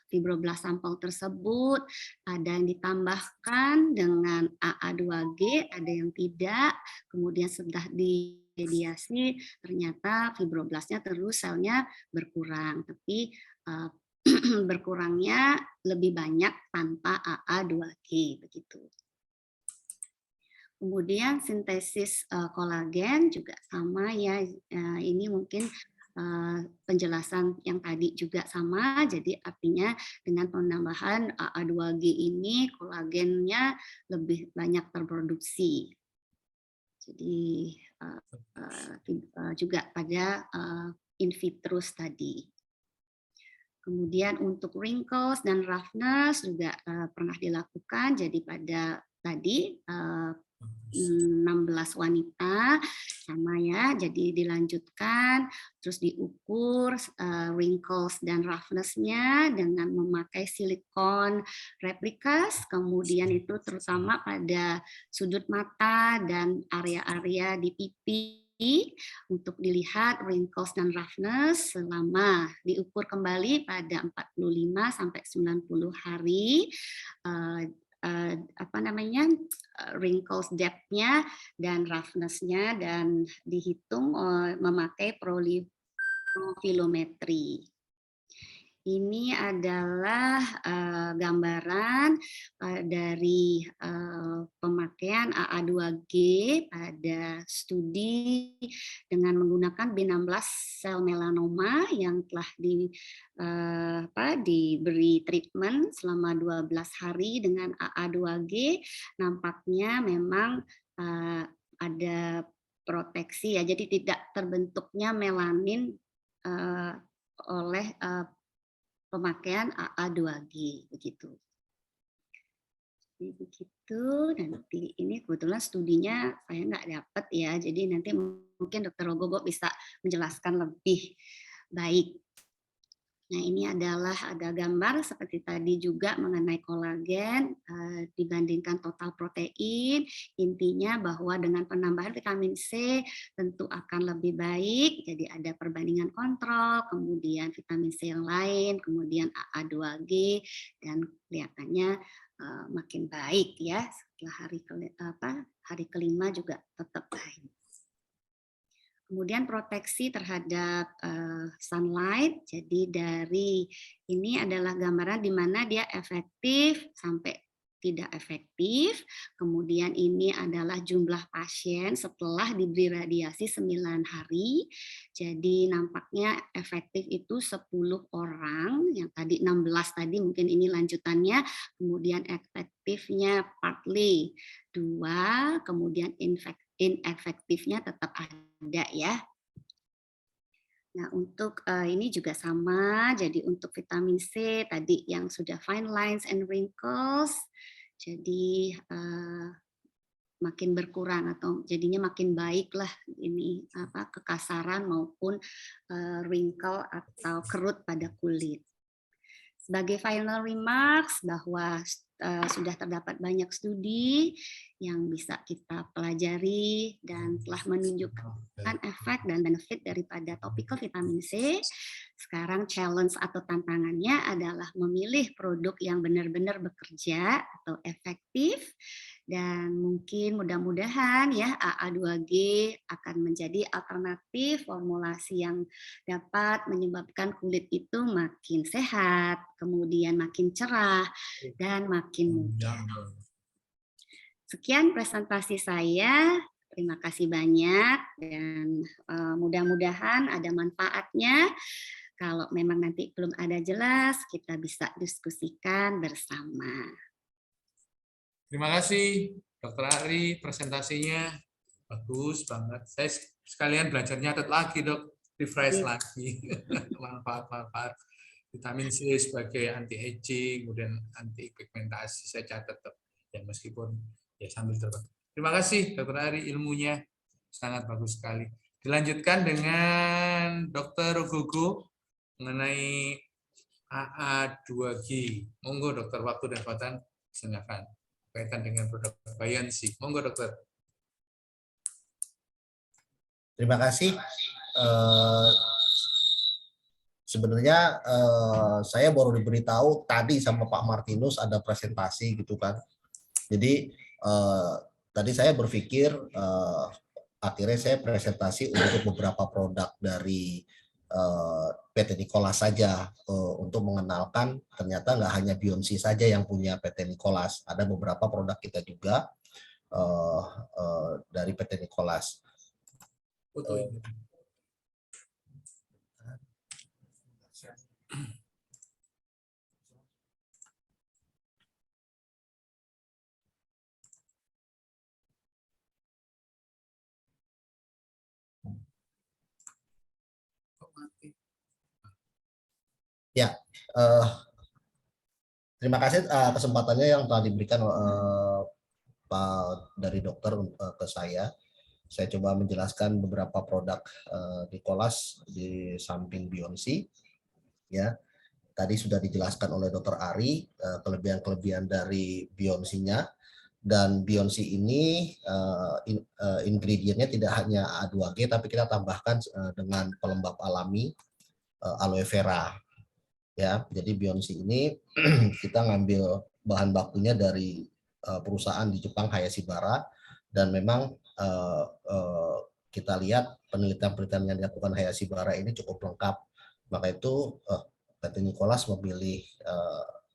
fibroblast sampel tersebut ada yang ditambahkan dengan AA2G, ada yang tidak, kemudian sudah diradiasi ternyata fibroblastnya terus selnya berkurang, tapi berkurangnya lebih banyak tanpa AA2G begitu. Kemudian sintesis kolagen juga sama ya, ini mungkin penjelasan yang tadi juga sama, jadi artinya dengan penambahan AA2G ini kolagennya lebih banyak terproduksi. Jadi juga pada in vitro study. Kemudian untuk wrinkles dan roughness juga pernah dilakukan. Jadi pada tadi 16 wanita sama ya, jadi dilanjutkan terus diukur wrinkles dan roughness-nya dengan memakai silikon replikas, kemudian itu terutama pada sudut mata dan area-area di pipi untuk dilihat wrinkles dan roughness selama diukur kembali pada 45 sampai 90 hari. Wrinkles depth-nya dan roughness-nya, dan dihitung memakai profilometri. Ini adalah gambaran dari pemakaian AA2G pada studi dengan menggunakan B16 sel melanoma yang telah diberi treatment selama 12 hari dengan AA2G. Nampaknya memang ada proteksi ya, jadi tidak terbentuknya melanin oleh pemakaian AA2G begitu. Jadi begitu, nanti ini kebetulan studinya saya nggak dapat ya, jadi nanti mungkin Dr. Rogogo bisa menjelaskan lebih baik. Nah, ini adalah ada gambar seperti tadi juga mengenai kolagen dibandingkan total protein. Intinya bahwa dengan penambahan vitamin C tentu akan lebih baik. Jadi ada perbandingan kontrol, kemudian vitamin C yang lain, kemudian AA2G, dan kelihatannya makin baik ya. Setelah hari kelima juga tetap baik. Kemudian proteksi terhadap sunlight. Jadi dari ini adalah gambaran di mana dia efektif sampai tidak efektif. Kemudian ini adalah jumlah pasien setelah diberi radiasi 9 hari. Jadi nampaknya efektif itu 10 orang, yang tadi 16 tadi mungkin ini lanjutannya. Kemudian efektifnya partly 2, kemudian inefektifnya tetap ada ya. Nah, untuk ini juga sama. Jadi untuk vitamin C tadi yang sudah fine lines and wrinkles, jadi makin berkurang atau jadinya makin baik lah ini kekasaran maupun wrinkle atau kerut pada kulit. Sebagai final remarks bahwa sudah terdapat banyak studi yang bisa kita pelajari dan telah menunjukkan efek dan benefit daripada topical vitamin C. Sekarang challenge atau tantangannya adalah memilih produk yang benar-benar bekerja atau efektif, dan mungkin mudah-mudahan ya AA2G akan menjadi alternatif formulasi yang dapat menyebabkan kulit itu makin sehat, kemudian makin cerah dan makin muda. Sekian presentasi saya. Terima kasih banyak dan mudah-mudahan ada manfaatnya. Kalau memang nanti belum ada jelas, kita bisa diskusikan bersama. Terima kasih Dr. Ari, presentasinya bagus banget. Saya sekalian belajar nyatet lagi dok, refresh lagi. Manfaat-manfaat vitamin C sebagai anti aging, kemudian anti pigmentasi saya catat dok. Ya meskipun ya sambil terus. Terima kasih Dr. Ari, ilmunya sangat bagus sekali. Dilanjutkan dengan Dr. Rogogo mengenai AA2G. Monggo dokter, waktu dan kesempatan silakan. Kaitan dengan produk Bayansi. Monggo dokter. Terima kasih. Sebenarnya saya baru diberitahu tadi sama Pak Martinus ada presentasi gitu kan. Jadi tadi saya berpikir akhirnya saya presentasi untuk beberapa produk dari PT Nicholas saja untuk mengenalkan ternyata nggak hanya Beyonce saja yang punya PT Nicholas, ada beberapa produk kita juga dari PT Nicholas. Ya, terima kasih kesempatannya yang telah diberikan Pak dari dokter ke saya. Saya coba menjelaskan beberapa produk Nicholas di samping Bionsi. Ya, tadi sudah dijelaskan oleh Dokter Ari kelebihan-kelebihan dari Bionsinya. Dan Bionsi ini ingredientnya tidak hanya A2G, tapi kita tambahkan dengan pelembab alami aloe vera. Ya, jadi Bionsi ini kita ngambil bahan bakunya dari perusahaan di Jepang Hayashibara, dan memang kita lihat penelitian-penelitian yang dilakukan Hayashibara ini cukup lengkap. Maka itu PT Nicholas memilih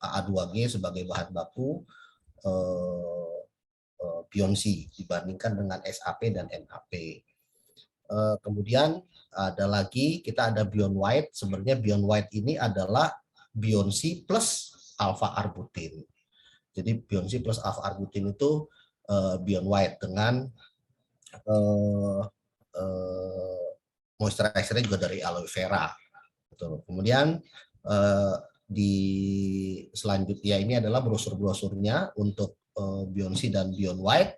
AA2G sebagai bahan baku Bionsi dibandingkan dengan SAP dan MAP. Kemudian ada lagi, kita ada Bion White. Sebenarnya Bion White ini adalah Bionsi plus alpha arbutin. Jadi Bionsi plus alpha arbutin itu Bion White dengan moisturizer juga dari aloe vera. Kemudian di selanjutnya ini adalah brosur-brosurnya untuk Bionsi dan Bion White.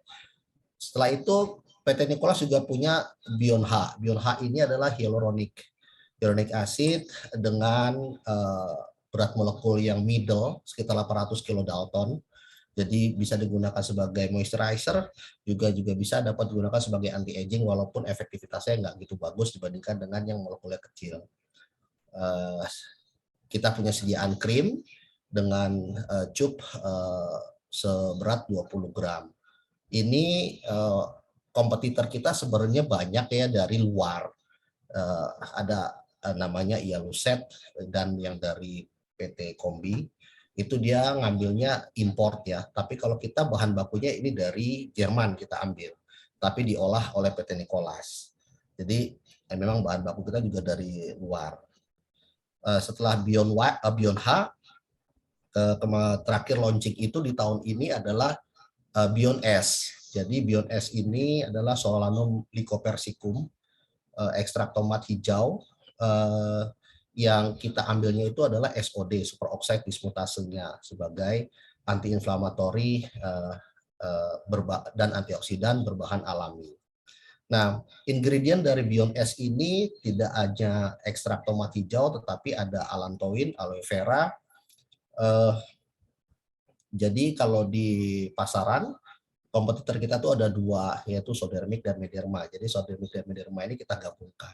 Setelah itu PT Nicholas juga punya Bion H. Bion H ini adalah hyaluronic acid dengan berat molekul yang middle, sekitar 800 kilodalton. Jadi bisa digunakan sebagai moisturizer, juga bisa dapat digunakan sebagai anti-aging, walaupun efektivitasnya nggak gitu bagus dibandingkan dengan yang molekulnya kecil. Kita punya sediaan krim dengan cup seberat 20 gram. Ini kompetitor kita sebenarnya banyak ya dari luar. Ada namanya Ialuset dan yang dari PT Kombi. Itu dia ngambilnya import ya. Tapi kalau kita bahan bakunya ini dari Jerman kita ambil. Tapi diolah oleh PT Nicholas. Jadi memang bahan baku kita juga dari luar. Setelah Bion H, terakhir launching itu di tahun ini adalah Bion S. Jadi Bion S ini adalah Solanum lycopersicum, ekstrak tomat hijau, yang kita ambilnya itu adalah SOD, superoxide dismutasenya, sebagai anti-inflamatori dan antioksidan berbahan alami. Nah, ingredient dari Bion S ini tidak hanya ekstrak tomat hijau, tetapi ada allantoin, aloe vera. Jadi kalau di pasaran, kompetitor kita tuh ada dua, yaitu Sodermic dan Mederma. Jadi Sodermic dan Mederma ini kita gabungkan.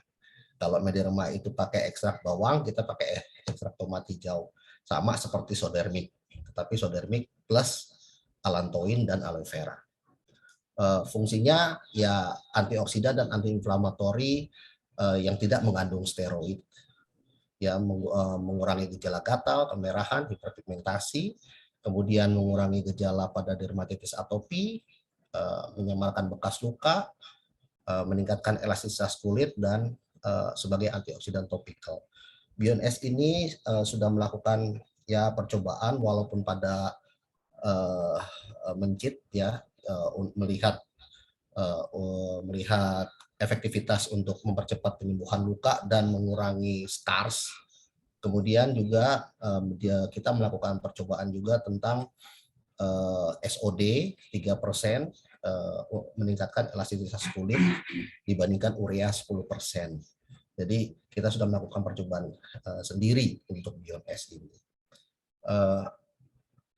Kalau Mederma itu pakai ekstrak bawang, kita pakai ekstrak tomat hijau. Sama seperti Sodermic, tetapi Sodermic plus allantoin dan aloe vera. Fungsinya ya antioksidan dan antiinflamatori yang tidak mengandung steroid. Ya, mengurangi gejala gatal, kemerahan, hiperpigmentasi, kemudian mengurangi gejala pada dermatitis atopi, menyamarkan bekas luka, meningkatkan elastisitas kulit, dan sebagai antioksidan topikal. Bion S ini sudah melakukan ya percobaan, walaupun pada mencit ya, melihat efektivitas untuk mempercepat penyembuhan luka dan mengurangi scars. Kemudian juga kita melakukan percobaan juga tentang SOD 3%, meningkatkan elastisitas kulit dibandingkan urea 10%. Jadi kita sudah melakukan percobaan sendiri untuk Bion S ini.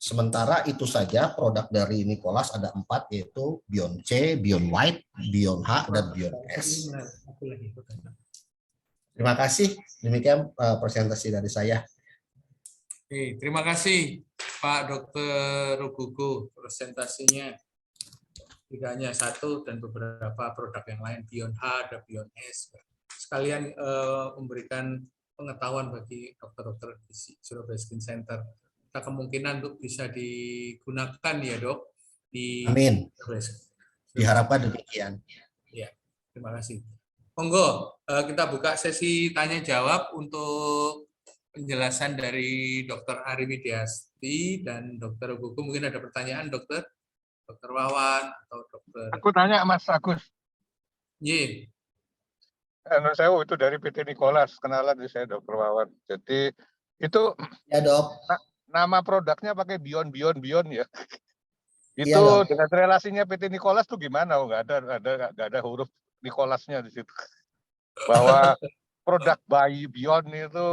Sementara itu saja produk dari Nicholas ada 4, yaitu Bion C, Bion White, Bion H, dan Bion S. Terima kasih. Demikian presentasi dari saya. Oke, terima kasih Pak Dr. Rugugu, presentasinya. Tidak hanya satu dan beberapa produk yang lain, Bion H, ada Bion S. Sekalian memberikan pengetahuan bagi dokter-dokter di Surabaya Skin Center. Kemungkinan untuk bisa digunakan ya dok di Amin. Diharapkan demikian. Ya, terima kasih. Monggo kita buka sesi tanya jawab untuk penjelasan dari Dr. Ari Widiasti dan Dr. Rugugu. Mungkin ada pertanyaan Dr. Wawan atau Dr. Aku tanya Mas Agus. Iya. Saya itu dari PT Nicholas, kenalan di saya Dr. Wawan. Jadi Itu Ya dok. nama produknya pakai Beyond ya. Itu Iya, dok. dengan relasinya PT Nicholas tuh gimana? Oh, nggak ada huruf Nicholasnya di situ. Bahwa produk bayi Beyond itu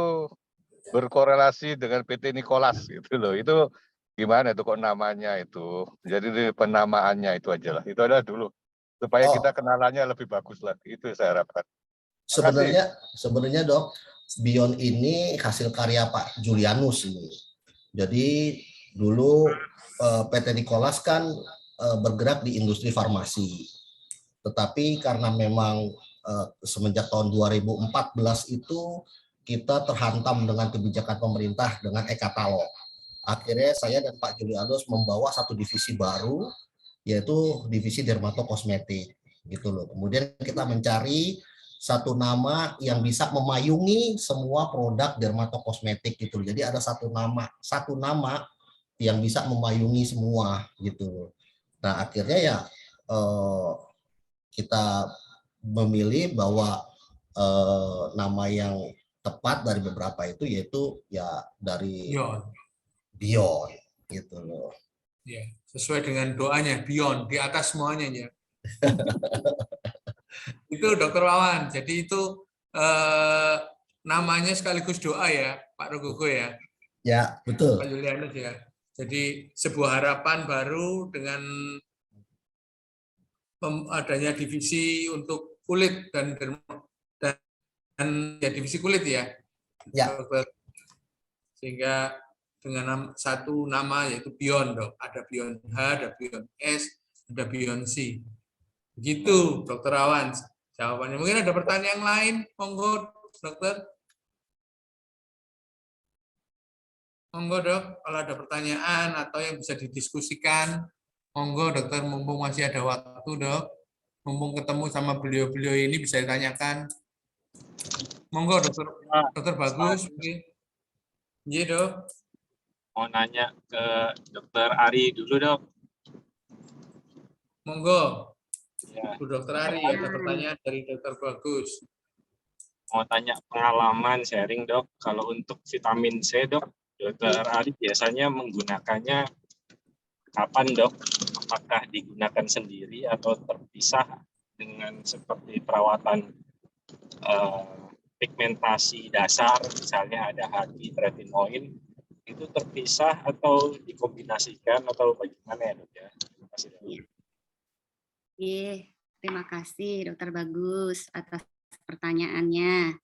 berkorelasi dengan PT Nicholas gitu loh. Itu gimana itu kok namanya itu? Jadi penamaannya itu aja lah. Itu adalah dulu supaya kita kenalannya lebih bagus lagi. Itu saya harapkan. Sebenarnya dok, Beyond ini hasil karya Pak Julianus ini. Jadi dulu PT Nicholas kan bergerak di industri farmasi. Tetapi karena memang semenjak tahun 2014 itu kita terhantam dengan kebijakan pemerintah dengan e-katalog. Akhirnya saya dan Pak Julianus membawa satu divisi baru, yaitu divisi dermatokosmetik gitu loh. Kemudian kita mencari satu nama yang bisa memayungi semua produk dermatokosmetik gitu. Jadi ada satu nama yang bisa memayungi semua gitu. Nah akhirnya ya kita memilih bahwa nama yang tepat dari beberapa itu yaitu ya dari Beyond gitu loh. Ya, sesuai dengan doanya Beyond di atas semuanya ya. Itu Dokter Wawan. Jadi itu namanya sekaligus doa ya, Pak Rogogo ya. Ya, betul. Pak Julianus ya. Jadi sebuah harapan baru dengan adanya divisi untuk kulit dan ya divisi kulit ya. Ya. Sehingga dengan satu nama yaitu Beyond dok. Ada Beyond H, ada Beyond S, ada Beyond C. Begitu Dokter Awan jawabannya. Mungkin ada pertanyaan lain, monggo dokter. Monggo dok, kalau ada pertanyaan atau yang bisa didiskusikan, monggo dokter, mumpung masih ada waktu dok. Mumpung ketemu sama beliau-beliau ini bisa ditanyakan. Monggo dokter Bagus. Iya dok. Mau nanya ke Dokter Ari dulu dok. Monggo. Ya. Bu Dokter Ari, ada pertanyaan dari Dokter Bagus. Mau tanya pengalaman sharing dok, kalau untuk vitamin C dok, Dokter Ari biasanya menggunakannya kapan dok? Apakah digunakan sendiri atau terpisah dengan seperti perawatan pigmentasi dasar, misalnya ada haki, tretinoin, itu terpisah atau dikombinasikan atau bagaimana ya dok ya? Terima kasih dok. Terima kasih Dokter Bagus atas pertanyaannya.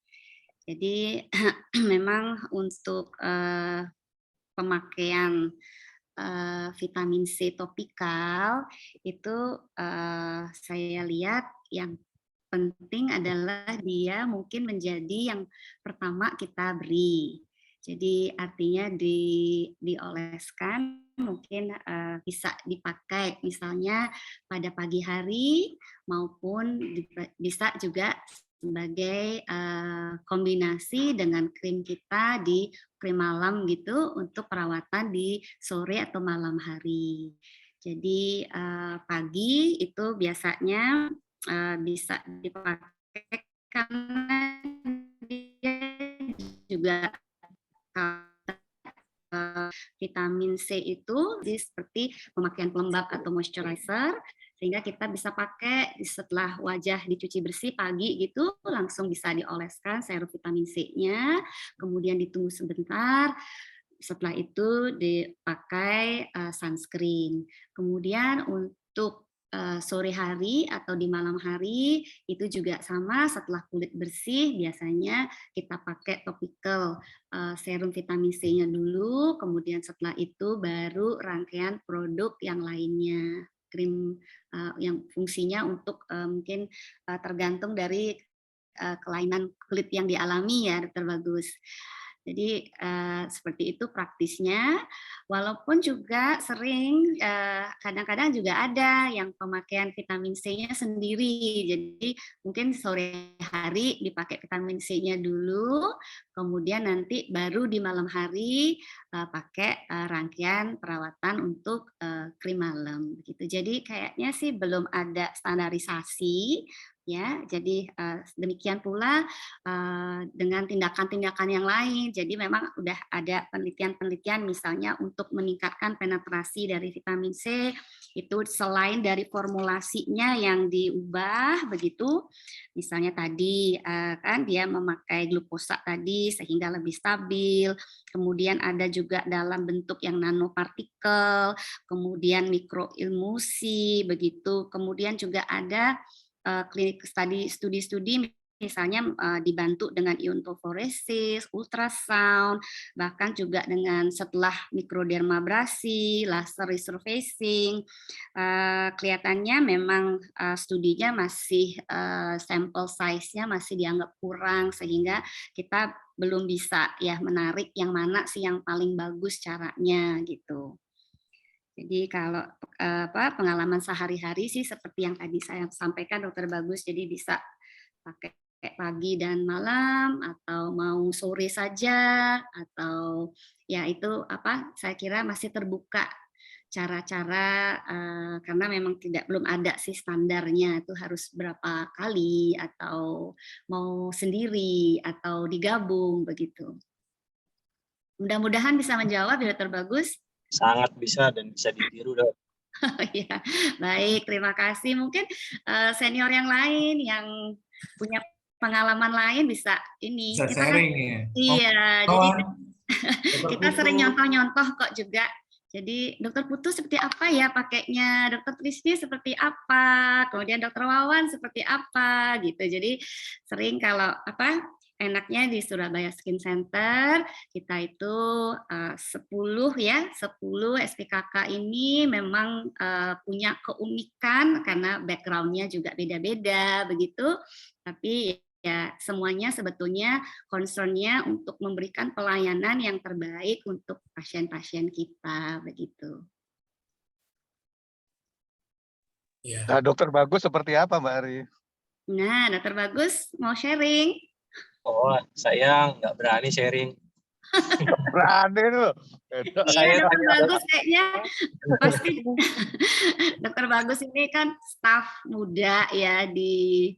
Jadi memang untuk pemakaian vitamin C topikal itu saya lihat yang penting adalah dia mungkin menjadi yang pertama kita beri. Jadi artinya dioleskan mungkin bisa dipakai misalnya pada pagi hari maupun bisa juga sebagai kombinasi dengan krim kita di krim malam gitu untuk perawatan di sore atau malam hari. Jadi pagi itu biasanya bisa dipakai karena dia juga vitamin C itu seperti pemakaian pelembab atau moisturizer, sehingga kita bisa pakai setelah wajah dicuci bersih pagi gitu, langsung bisa dioleskan serum vitamin C-nya, kemudian ditunggu sebentar, setelah itu dipakai sunscreen. Kemudian untuk sore hari atau di malam hari itu juga sama, setelah kulit bersih biasanya kita pakai topical serum vitamin C-nya dulu, kemudian setelah itu baru rangkaian produk yang lainnya, krim yang fungsinya untuk mungkin tergantung dari kelainan kulit yang dialami ya Dokter Bagus. Jadi seperti itu praktisnya, walaupun juga sering kadang-kadang juga ada yang pemakaian vitamin C-nya sendiri. Jadi mungkin sore hari dipakai vitamin C-nya dulu, kemudian nanti baru di malam hari pakai rangkaian perawatan untuk krim malam. Gitu. Jadi kayaknya sih belum ada standarisasi Ya, jadi demikian pula dengan tindakan-tindakan yang lain. Jadi memang udah ada penelitian-penelitian misalnya untuk meningkatkan penetrasi dari vitamin C itu selain dari formulasinya yang diubah begitu. Misalnya tadi kan dia memakai glukosa tadi sehingga lebih stabil. Kemudian ada juga dalam bentuk yang nanopartikel, kemudian mikroilmusi begitu. Kemudian juga ada klinik studi-studi misalnya dibantu dengan iontofluoresis, ultrasound, bahkan juga dengan setelah mikrodermabrasi, laser resurfacing, kelihatannya memang studinya masih sampel size-nya masih dianggap kurang sehingga kita belum bisa ya menarik yang mana sih yang paling bagus caranya gitu. Jadi kalau pengalaman sehari-hari sih seperti yang tadi saya sampaikan Dokter Bagus, jadi bisa pakai pagi dan malam atau mau sore saja atau ya itu saya kira masih terbuka cara-cara karena memang belum ada sih standarnya itu harus berapa kali atau mau sendiri atau digabung begitu. Mudah-mudahan bisa menjawab ya Dokter Bagus. Sangat bisa dan bisa ditiru, Dok. Ya, baik, terima kasih. Mungkin senior yang lain yang punya pengalaman lain bisa ini. Bisa sharing ya. Iya, jadi kita sering nyontoh-nyontoh kok juga. Jadi Dokter Putu seperti apa ya pakainya, Dokter Trisni seperti apa, kemudian Dokter Wawan seperti apa gitu. Jadi sering kalau enaknya di Surabaya Skin Center kita itu 10 SPKK ini memang punya keunikan karena background-nya juga beda-beda begitu, tapi ya semuanya sebetulnya concern-nya untuk memberikan pelayanan yang terbaik untuk pasien-pasien kita begitu. Nah, Dokter Bagus seperti apa, Mbak Ari? Nah, Dokter Bagus mau sharing? Oh, saya nggak berani sharing. Berani loh. Iya, Dokter Bagus kayaknya pasti Dokter Bagus ini kan staf muda ya di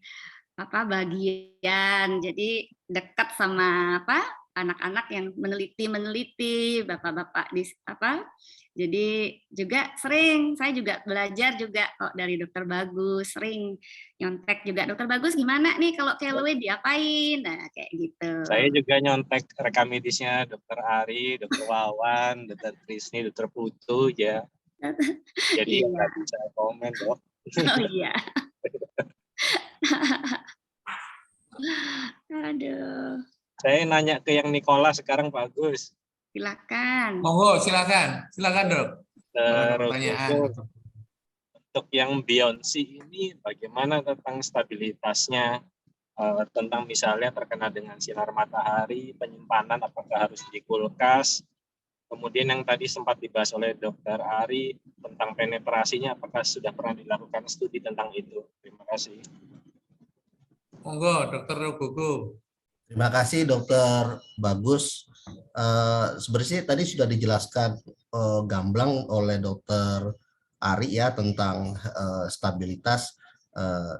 bagian, jadi dekat sama anak-anak yang meneliti bapak-bapak di jadi juga saya juga belajar juga kok dari Dokter Bagus, sering nyontek juga. Dokter Bagus gimana nih kalau Callaway diapain? Nah kayak gitu. Saya juga nyontek rekam medisnya Dokter Ari, Dokter Wawan, Dokter Trisni, Dokter Putu ya. Jadi nggak bisa komen, Dok. Oh iya. Aduh. Saya nanya ke yang Nicola sekarang, Pak Agus. Silakan. Monggo, silakan Dok. Pertanyaan. Untuk yang Beyonce ini bagaimana tentang stabilitasnya? Tentang misalnya terkena dengan sinar matahari, penyimpanan apakah harus di kulkas? Kemudian yang tadi sempat dibahas oleh Dokter Ari tentang penetrasinya, apakah sudah pernah dilakukan studi tentang itu? Terima kasih. Monggo, Dokter Rogogo. Terima kasih, Dokter Bagus. Sebenarnya tadi sudah dijelaskan gamblang oleh Dokter Ari ya tentang stabilitas.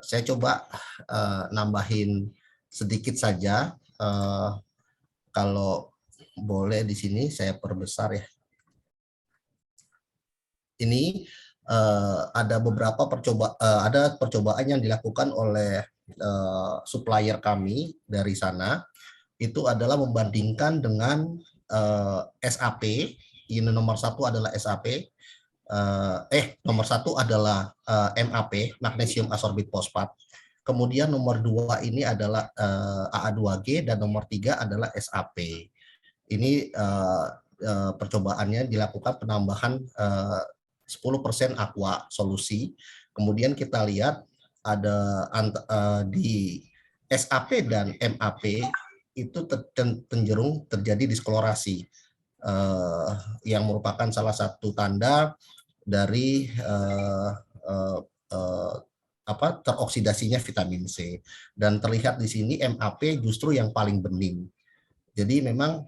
Saya coba nambahin sedikit saja. Kalau boleh di sini saya perbesar ya. Ini ada beberapa percobaan yang dilakukan oleh supplier kami dari sana. Itu adalah membandingkan dengan SAP. Ini nomor satu adalah SAP. Nomor satu adalah MAP, magnesium ascorbate fosfat. Kemudian nomor 2 ini adalah AA2G dan nomor 3 adalah SAP. Ini percobaannya dilakukan penambahan 10% aqua solusi. Kemudian kita lihat ada di SAP dan MAP itu cenderung terjadi diskolorasi yang merupakan salah satu tanda dari teroksidasinya vitamin C, dan terlihat di sini MAP justru yang paling bening. Jadi memang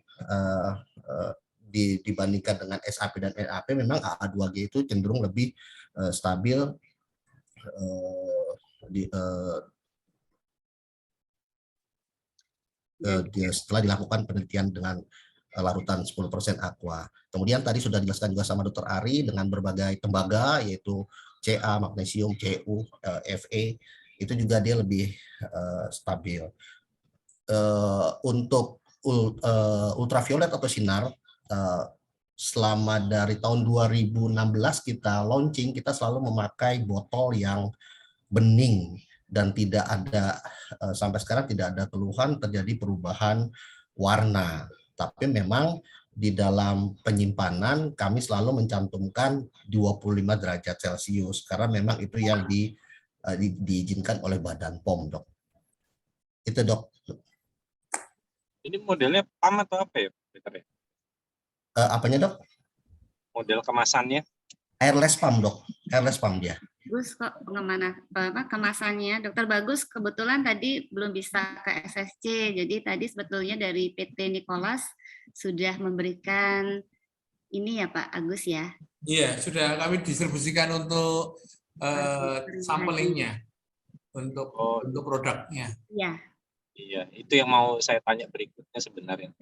dibandingkan dengan SAP dan MAP memang AA2G itu cenderung lebih stabil setelah dilakukan penelitian dengan larutan 10% aqua. Kemudian tadi sudah dijelaskan juga sama Dr. Ari dengan berbagai tembaga yaitu Ca, magnesium, Cu, Fe, itu juga dia lebih stabil. Untuk ultraviolet atau sinar, selama dari tahun 2016 kita launching, kita selalu memakai botol yang bening dan tidak ada sampai sekarang tidak ada keluhan terjadi perubahan warna. Tapi memang di dalam penyimpanan kami selalu mencantumkan 25 derajat Celcius karena memang itu yang diizinkan oleh Badan POM, Dok. Itu, Dok. Ini modelnya PAM atau apa ya, Peter? Apanya, Dok? Model kemasannya? Airless pump, Dok. Airless pump dia. Bagus kok kemasannya. Dokter Bagus kebetulan tadi belum bisa ke SSC, jadi tadi sebetulnya dari PT Nicholas sudah memberikan ini ya Pak Agus ya? Iya, sudah kami distribusikan untuk samplingnya, untuk produknya. Iya. Iya, itu yang mau saya tanya berikutnya sebenarnya.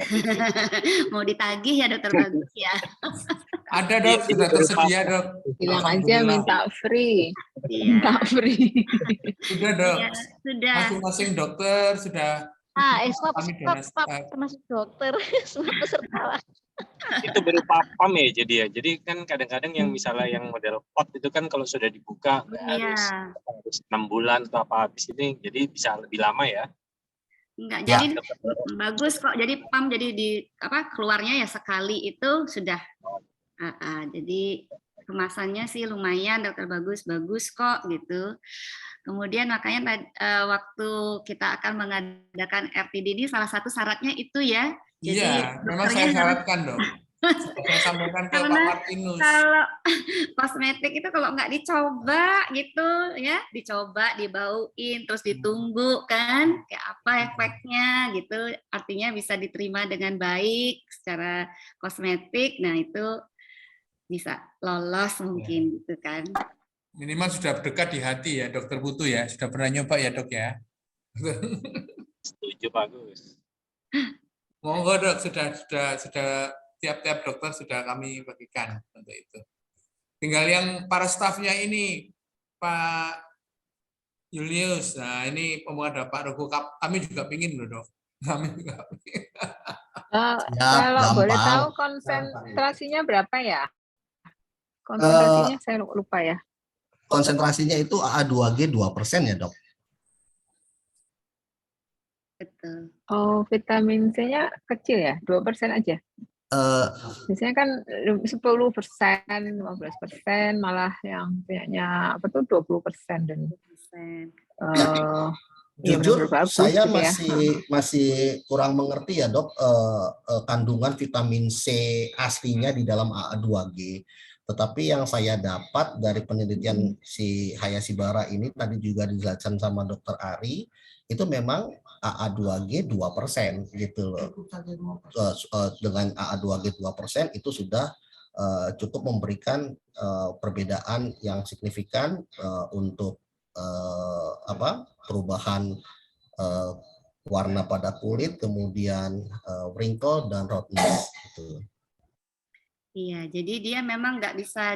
Mau ditagih ya Dokter Bagus ya? Ada, Dok, sudah tersedia, Dok. Bilang aja minta free. Iya. Minta free. Sudah, Dok. Ya, sudah. Masing-masing dokter sudah. Pak, termasuk dokter, semua peserta. Itu berupa PAM ya jadi ya. Jadi kan kadang-kadang yang misalnya yang model pot itu kan kalau sudah dibuka harus 6 bulan atau apa habis ini, jadi bisa lebih lama ya. Enggak, jadi bagus kok. Jadi PAM jadi keluarnya ya sekali itu sudah. Jadi kemasannya sih lumayan, Dokter Bagus kok gitu. Kemudian makanya waktu kita akan mengadakan RTD ini salah satu syaratnya itu ya. Jadi iya, memang saya syaratkan, Dok. Saya sampaikan ke Pak Martinus. Kalau kosmetik itu kalau nggak dicoba gitu ya, dicoba, dibauin, terus ditunggu kan, kayak apa efeknya gitu, artinya bisa diterima dengan baik secara kosmetik, nah itu bisa lolos mungkin gitu kan. Minimal sudah dekat di hati ya, Dokter Putu ya, sudah pernah nyoba ya Dok ya. Setuju bagus. Monggo Dok, sudah tiap-tiap dokter sudah kami bagikan untuk itu. Tinggal yang para stafnya ini, Pak Julius. Nah ini pemuda Pak Rogo, kami juga pingin loh Dok. Kami juga pingin. Kalau boleh tahu konsentrasinya berapa ya? Konsentrasinya saya lupa ya. Konsentrasinya itu AA2G 2% ya Dok? Betul. Oh, vitamin C-nya kecil ya, 2% aja. Biasanya kan 10%, 15%, malah yang punyanya apa tuh 20% dan jujur saya gitu masih kurang mengerti ya Dok kandungan vitamin C aslinya di dalam AA2G. Tetapi yang saya dapat dari penelitian si Hayashibara ini tadi juga dijelaskan sama Dr. Ari, itu memang AA2G 2% gitu loh. Dengan AA2G 2% itu sudah cukup memberikan perbedaan yang signifikan untuk perubahan warna pada kulit, kemudian wrinkle dan roughness gitu. Iya, jadi dia memang nggak bisa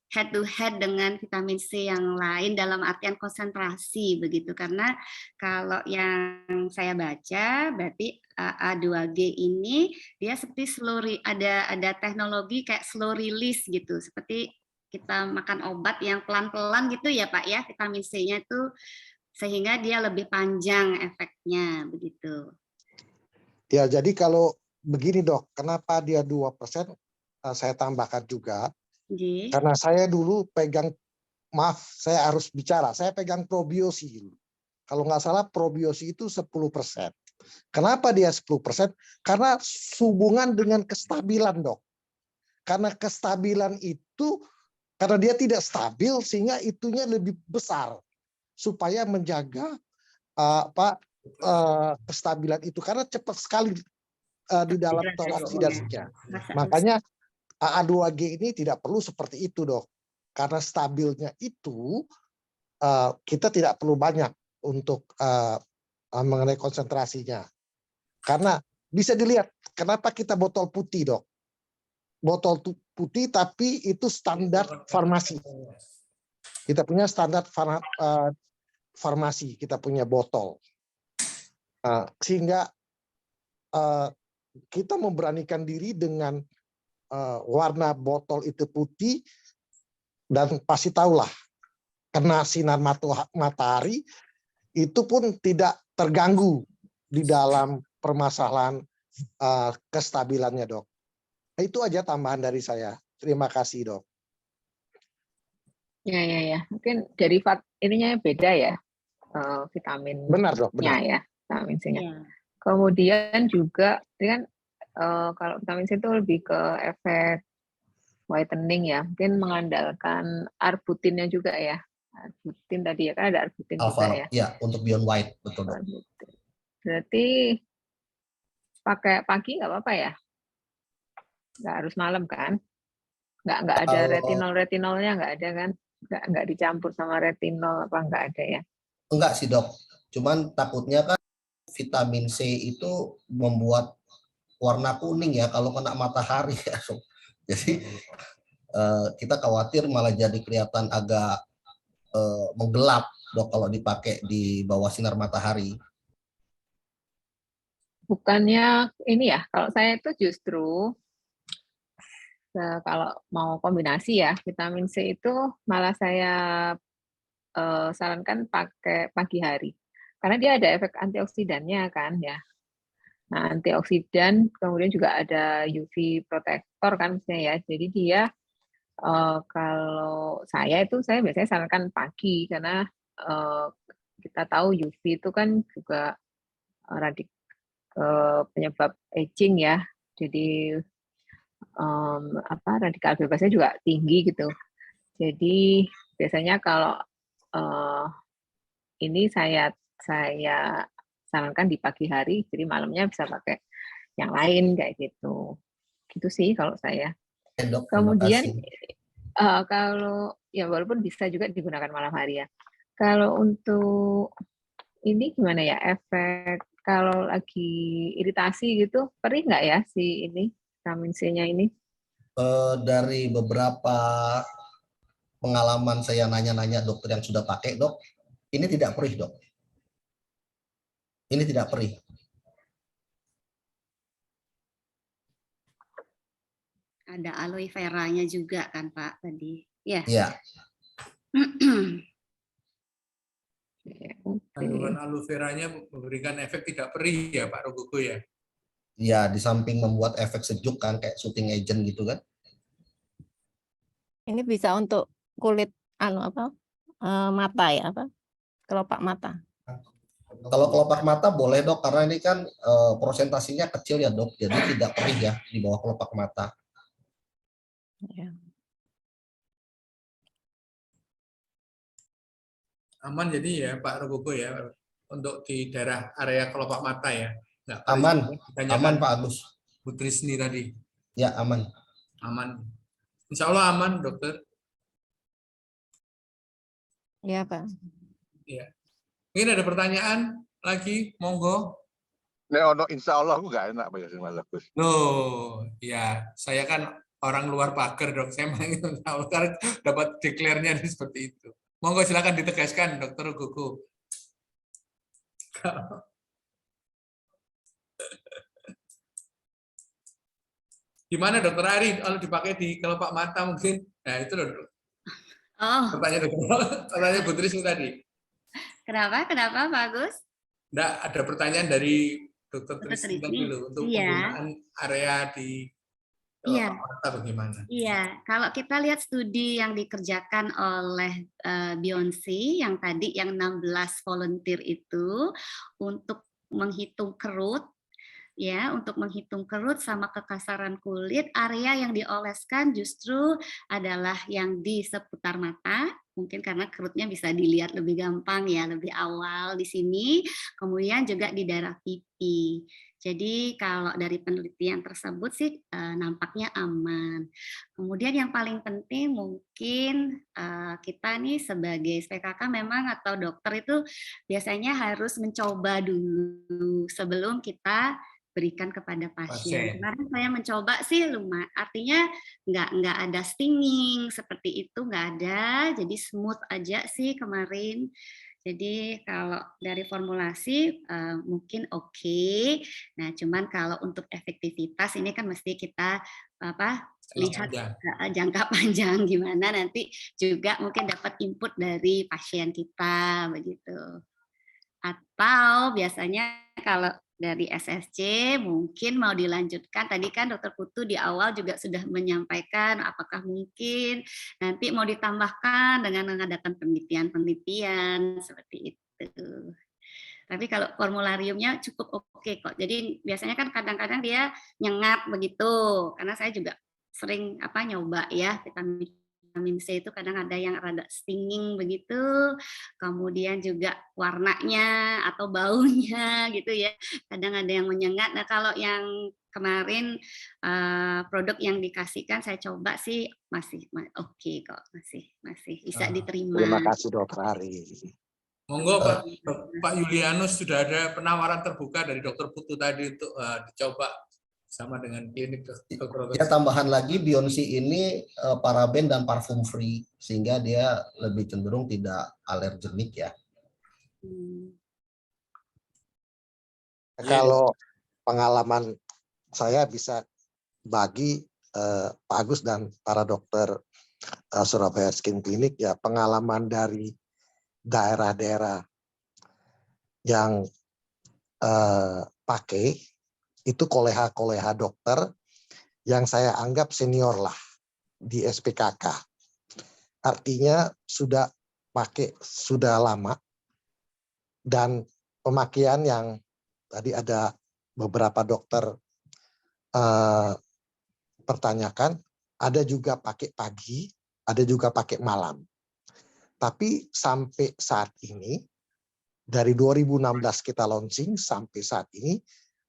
head to head dengan vitamin C yang lain dalam artian konsentrasi begitu, karena kalau yang saya baca berarti AA2G ini dia seperti ada teknologi kayak slow release gitu, seperti kita makan obat yang pelan-pelan gitu ya Pak ya, vitamin C-nya itu sehingga dia lebih panjang efeknya begitu. Ya, jadi kalau begini Dok, kenapa dia 2%? Saya tambahkan juga. Karena saya dulu saya harus bicara, saya pegang probiosi. Kalau nggak salah probiosi itu 10%. Kenapa dia 10%? Karena hubungan dengan kestabilan Dok. Karena kestabilan itu, karena dia tidak stabil sehingga itunya lebih besar. Supaya menjaga kestabilan itu. Karena cepat sekali di dalam oksidasinya. Makanya AA2G ini tidak perlu seperti itu Dok. Karena stabilnya itu kita tidak perlu banyak untuk mengenai konsentrasinya. Karena bisa dilihat kenapa kita botol putih, Dok. Botol putih tapi itu standar farmasi. Kita punya standar farmasi, kita punya botol. Sehingga kita memberanikan diri dengan warna botol itu putih, dan pasti tahulah kena sinar matahari itu pun tidak terganggu di dalam permasalahan kestabilannya, Dok. Itu aja tambahan dari saya. Terima kasih, Dok. Ya. Mungkin derivat ininya beda ya, vitamin. Benar, Dok. Benar. Ya, vitamin C-nya. Ya. Kemudian juga dengan kalau vitamin C itu lebih ke efek whitening ya, mungkin mengandalkan arbutinnya juga ya. Arbutin tadi ya, kan ada arbutin juga ya. Ya, untuk Beyond White, betul. Berarti pakai pagi nggak apa-apa ya? Nggak harus malam kan? Nggak ada retinolnya nggak ada kan? Nggak dicampur sama retinol apa nggak ada ya? Enggak sih, Dok. Cuman takutnya kan vitamin C itu membuat warna kuning ya kalau kena matahari ya. Jadi kita khawatir malah jadi kelihatan agak menggelap, Dok, kalau dipakai di bawah sinar matahari. Bukannya ini ya, kalau saya itu justru kalau mau kombinasi ya, vitamin C itu malah saya sarankan pakai pagi hari. Karena dia ada efek antioksidannya kan ya. Nah, antioksidan kemudian juga ada UV protektor kan misalnya ya. Jadi dia kalau saya biasanya sarankan pagi karena kita tahu UV itu kan juga penyebab aging ya. Jadi radikal bebasnya juga tinggi gitu. Jadi biasanya kalau ini saya sarankan di pagi hari, jadi malamnya bisa pakai yang lain kayak gitu. Gitu sih kalau saya. Dok, kemudian kalau ya walaupun bisa juga digunakan malam hari ya. Kalau untuk ini gimana ya, efek kalau lagi iritasi gitu, perih nggak ya si ini vitamin C-nya ini? Dari beberapa pengalaman saya nanya-nanya dokter yang sudah pakai, Dok, ini tidak perih, Dok. Ini tidak perih. Ada aloe vera-nya juga kan, Pak, tadi. Ya. Iya. Kandungan aloe vera-nya memberikan efek tidak perih ya, Pak Rogogo ya? Ya, di samping membuat efek sejuk kan, kayak soothing agent gitu kan. Ini bisa untuk kulit mata ya, kelopak mata. Kalau kelopak mata boleh, Dok, karena ini kan prosentasinya kecil ya, Dok. Jadi tidak perih ya di bawah kelopak mata. Ya. Aman jadi ya Pak Rogogo ya untuk di daerah area kelopak mata ya. Nggak Aman, aman Pak Agus. Bu Trisni tadi. Ya, aman. Aman. Insya Allah aman, dokter. Iya, Pak. Ya. Mungkin ada pertanyaan lagi, monggo. Insya Allah aku nggak enak Pak Yasin Mas Agus. Loh, ya saya kan orang luar pagar, Dok. Saya ingin tahu karena dapat deklarnya seperti itu. Monggo silakan ditegaskan, Dokter Rogogo. Gimana Dokter Ari kalau dipakai di kelopak mata mungkin? Nah itu loh. Pertanyaan Bu Trisni tadi. Kenapa Pak Agus? Enggak, ada pertanyaan dari Dokter Trisni tadi loh untuk penggunaan area di kelopak mata bagaimana? Iya, kalau kita lihat studi yang dikerjakan oleh Beyonce yang tadi yang 16 volunteer itu untuk menghitung kerut. Ya, untuk menghitung kerut sama kekasaran kulit, area yang dioleskan justru adalah yang di seputar mata, mungkin karena kerutnya bisa dilihat lebih gampang ya, lebih awal di sini, kemudian juga di daerah pipi. Jadi kalau dari penelitian tersebut sih nampaknya aman. Kemudian yang paling penting mungkin kita nih sebagai SPKK memang atau dokter itu biasanya harus mencoba dulu sebelum kita berikan kepada pasien. Kemarin saya mencoba sih artinya nggak ada stinging seperti itu, nggak ada, jadi smooth aja sih kemarin. Jadi kalau dari formulasi mungkin oke. Nah, cuman kalau untuk efektivitas ini kan mesti kita lihat jangka panjang gimana nanti juga mungkin dapat input dari pasien kita begitu. Atau biasanya kalau dari SSC mungkin mau dilanjutkan, tadi kan Dokter Putu di awal juga sudah menyampaikan apakah mungkin nanti mau ditambahkan dengan mengadakan penelitian-penelitian seperti itu. Tapi kalau formulariumnya cukup oke kok. Jadi biasanya kan kadang-kadang dia nyengat begitu, karena saya juga sering nyoba ya vitamin C itu kadang ada yang rada stinging begitu, kemudian juga warnanya atau baunya gitu ya, kadang ada yang menyengat. Nah kalau yang kemarin produk yang dikasihkan saya coba sih masih oke kok, masih bisa diterima. Terima kasih Dokter Ari. Monggo Pak Julianus, sudah ada penawaran terbuka dari Dokter Putu tadi untuk dicoba sama dengan klinik dokter. Ya, tambahan lagi Bionsi ini paraben dan parfum free sehingga dia lebih cenderung tidak alergenik ya. Kalau pengalaman saya bisa bagi Pak Agus dan para dokter Surabaya Skin Clinic ya, pengalaman dari daerah-daerah yang pakai itu koleha-koleha dokter yang saya anggap senior lah di SPKK. Artinya sudah pakai sudah lama dan pemakaian yang tadi ada beberapa dokter pertanyakan, ada juga pakai pagi, ada juga pakai malam. Tapi sampai saat ini, dari 2016 kita launching sampai saat ini,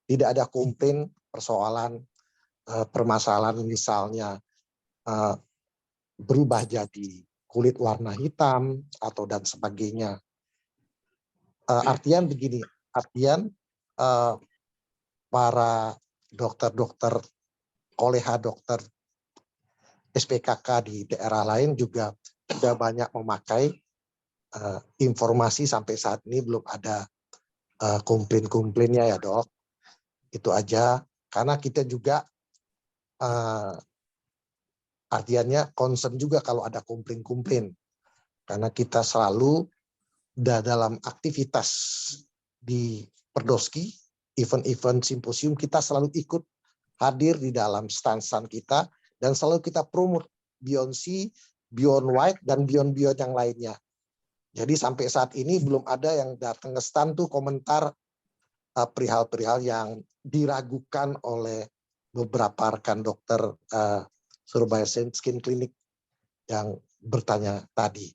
tidak ada komplain persoalan permasalahan misalnya berubah jadi kulit warna hitam atau dan sebagainya. Artian begini, para dokter-dokter, koleha dokter SPKK di daerah lain juga sudah banyak memakai informasi sampai saat ini belum ada komplain-komplainnya ya dok. Itu aja, karena kita juga artiannya concern juga kalau ada komplain-komplain. Karena kita selalu dalam aktivitas di Perdoski, event-event simposium, kita selalu ikut hadir di dalam stand-stand kita, dan selalu kita promote Beyond C, Beyond White, dan Beyond yang lainnya. Jadi sampai saat ini belum ada yang datang ke stand tuh komentar perihal-perihal yang diragukan oleh beberapa rekan dokter Surabaya Skin Clinic yang bertanya tadi.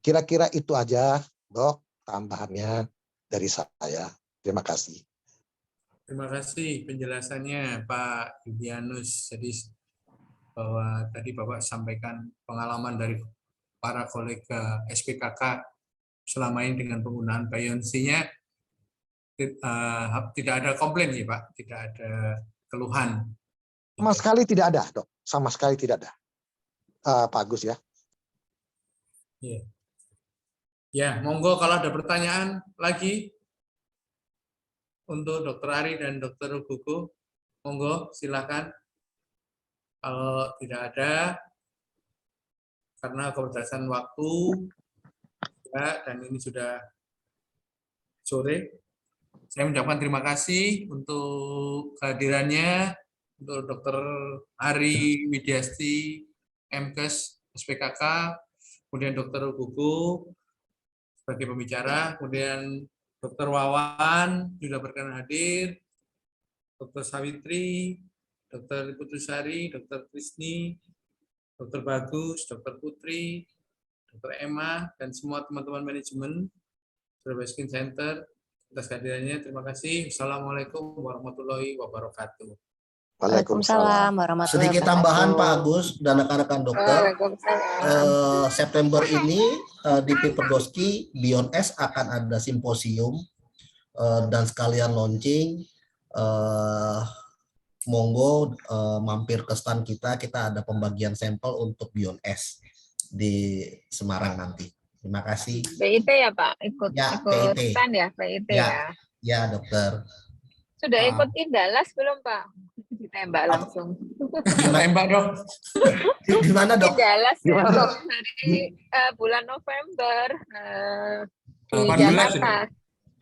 Kira-kira itu aja, dok, tambahannya dari saya. Terima kasih. Terima kasih penjelasannya Pak Julianus. Jadi bahwa tadi Bapak sampaikan pengalaman dari para kolega SPKK selama ini dengan penggunaan Bionsi-nya, tidak ada komplain ya Pak, tidak ada keluhan. Sama sekali tidak ada, dok. Sama sekali tidak ada. Pak Agus ya. Ya, monggo kalau ada pertanyaan lagi untuk Dokter Ari dan Dokter Gugu, monggo silakan. Kalau tidak ada, karena keterbatasan waktu ya, dan ini sudah sore, saya mengucapkan terima kasih untuk kehadirannya untuk Dokter Ari Widyasti, MKes, SPKK, kemudian Dokter Gugu sebagai pembicara, kemudian Dokter Wawan juga berkenan hadir, Dokter Sawitri, Dokter Putrisari, Dokter Krisni, Dokter Bagus, Dokter Putri, Dokter Emma, dan semua teman-teman manajemen Surabaya Skin Center. atas kehadirannya. Terima kasih. Assalamualaikum warahmatullahi wabarakatuh. Waalaikumsalam warahmatullahi Sedikit tambahan Pak Agus dan rekan-rekan dokter. Waalaikumsalam. September ini di Piperdoski Beyond S akan ada simposium dan sekalian launching. Monggo mampir ke stand kita ada pembagian sampel untuk Beyond S di Semarang nanti. Terima kasih. PIT ya Pak, ikut PIT. stand ya PIT ya. Ya dokter. Sudah ikut Indalas belum Pak? Ditembak langsung. Ditembak dok. Di mana dok? Indalas ya, dok. Dari bulan November di 18 Jakarta.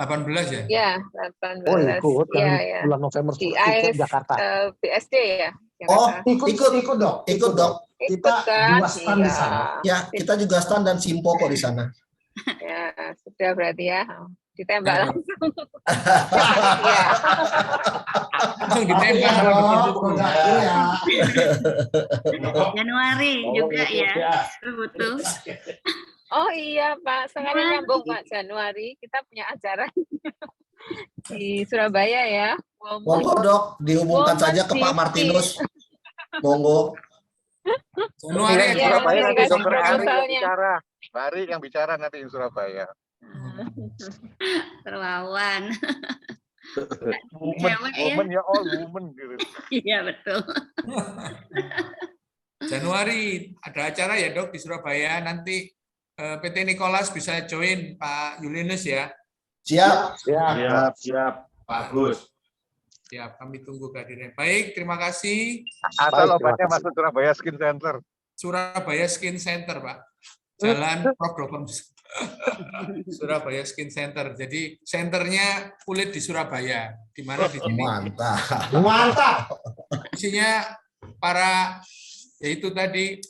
18 ya? Ya, 18. Oh ikut Ya. bulan November Di ikut Jakarta. BSD ya. Oh, Jakarta. ikut dok. Kita kan? dua stand di sana. Ya, kita juga stand dan simpo kok di sana. Ya, sudah berarti ya. Ditembak Ya, langsung. Ya. Langsung ditembak sama dokter. Januari juga ya. Betul. Oh iya Pak, sekali nyambung Pak, Januari kita punya acara di Surabaya ya. Monggo dok, dihubungkan saja ke Pak Martinus. Monggo. Januari Di Surabaya nanti dikasih dokter Ari yang proposalnya. bicara. Ari yang bicara nanti di Surabaya. Terlawan. Woman, Cewek ya. woman ya all woman gitu. Iya betul. Januari ada acara ya dok di Surabaya. Nanti PT Nicholas bisa join Pak Julius ya. Siap. Pak Agus. Siap, kami tunggu kehadiran. Baik, terima kasih. Asal obatnya masuk Surabaya Skin Center. Surabaya Skin Center, Pak. Jalan Prof. Dr. Surabaya Skin Center. Jadi senternya kulit di Surabaya. Di mana di sini? Mantap. Isinya para yaitu tadi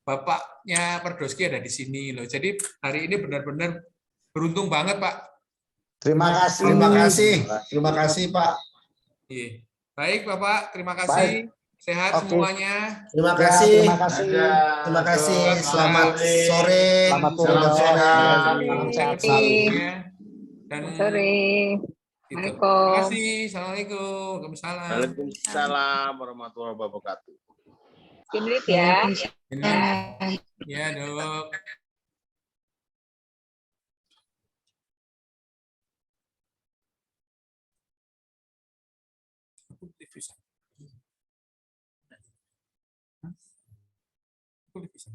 bapaknya Perdoski ada di sini loh. Jadi hari ini benar-benar beruntung banget, Pak. Terima kasih Pak. Iya. Baik, Bapak. Terima kasih. Sehat semuanya. Terima kasih. Terima kasih. Selamat sore. Selamat sore. Dan Sore. gitu. Terima kasih. Assalamualaikum. Waalaikumsalam. Waalaikumsalam warahmatullahi wabarakatuh. Kimlit ya. Ya, dok. Aku bisa.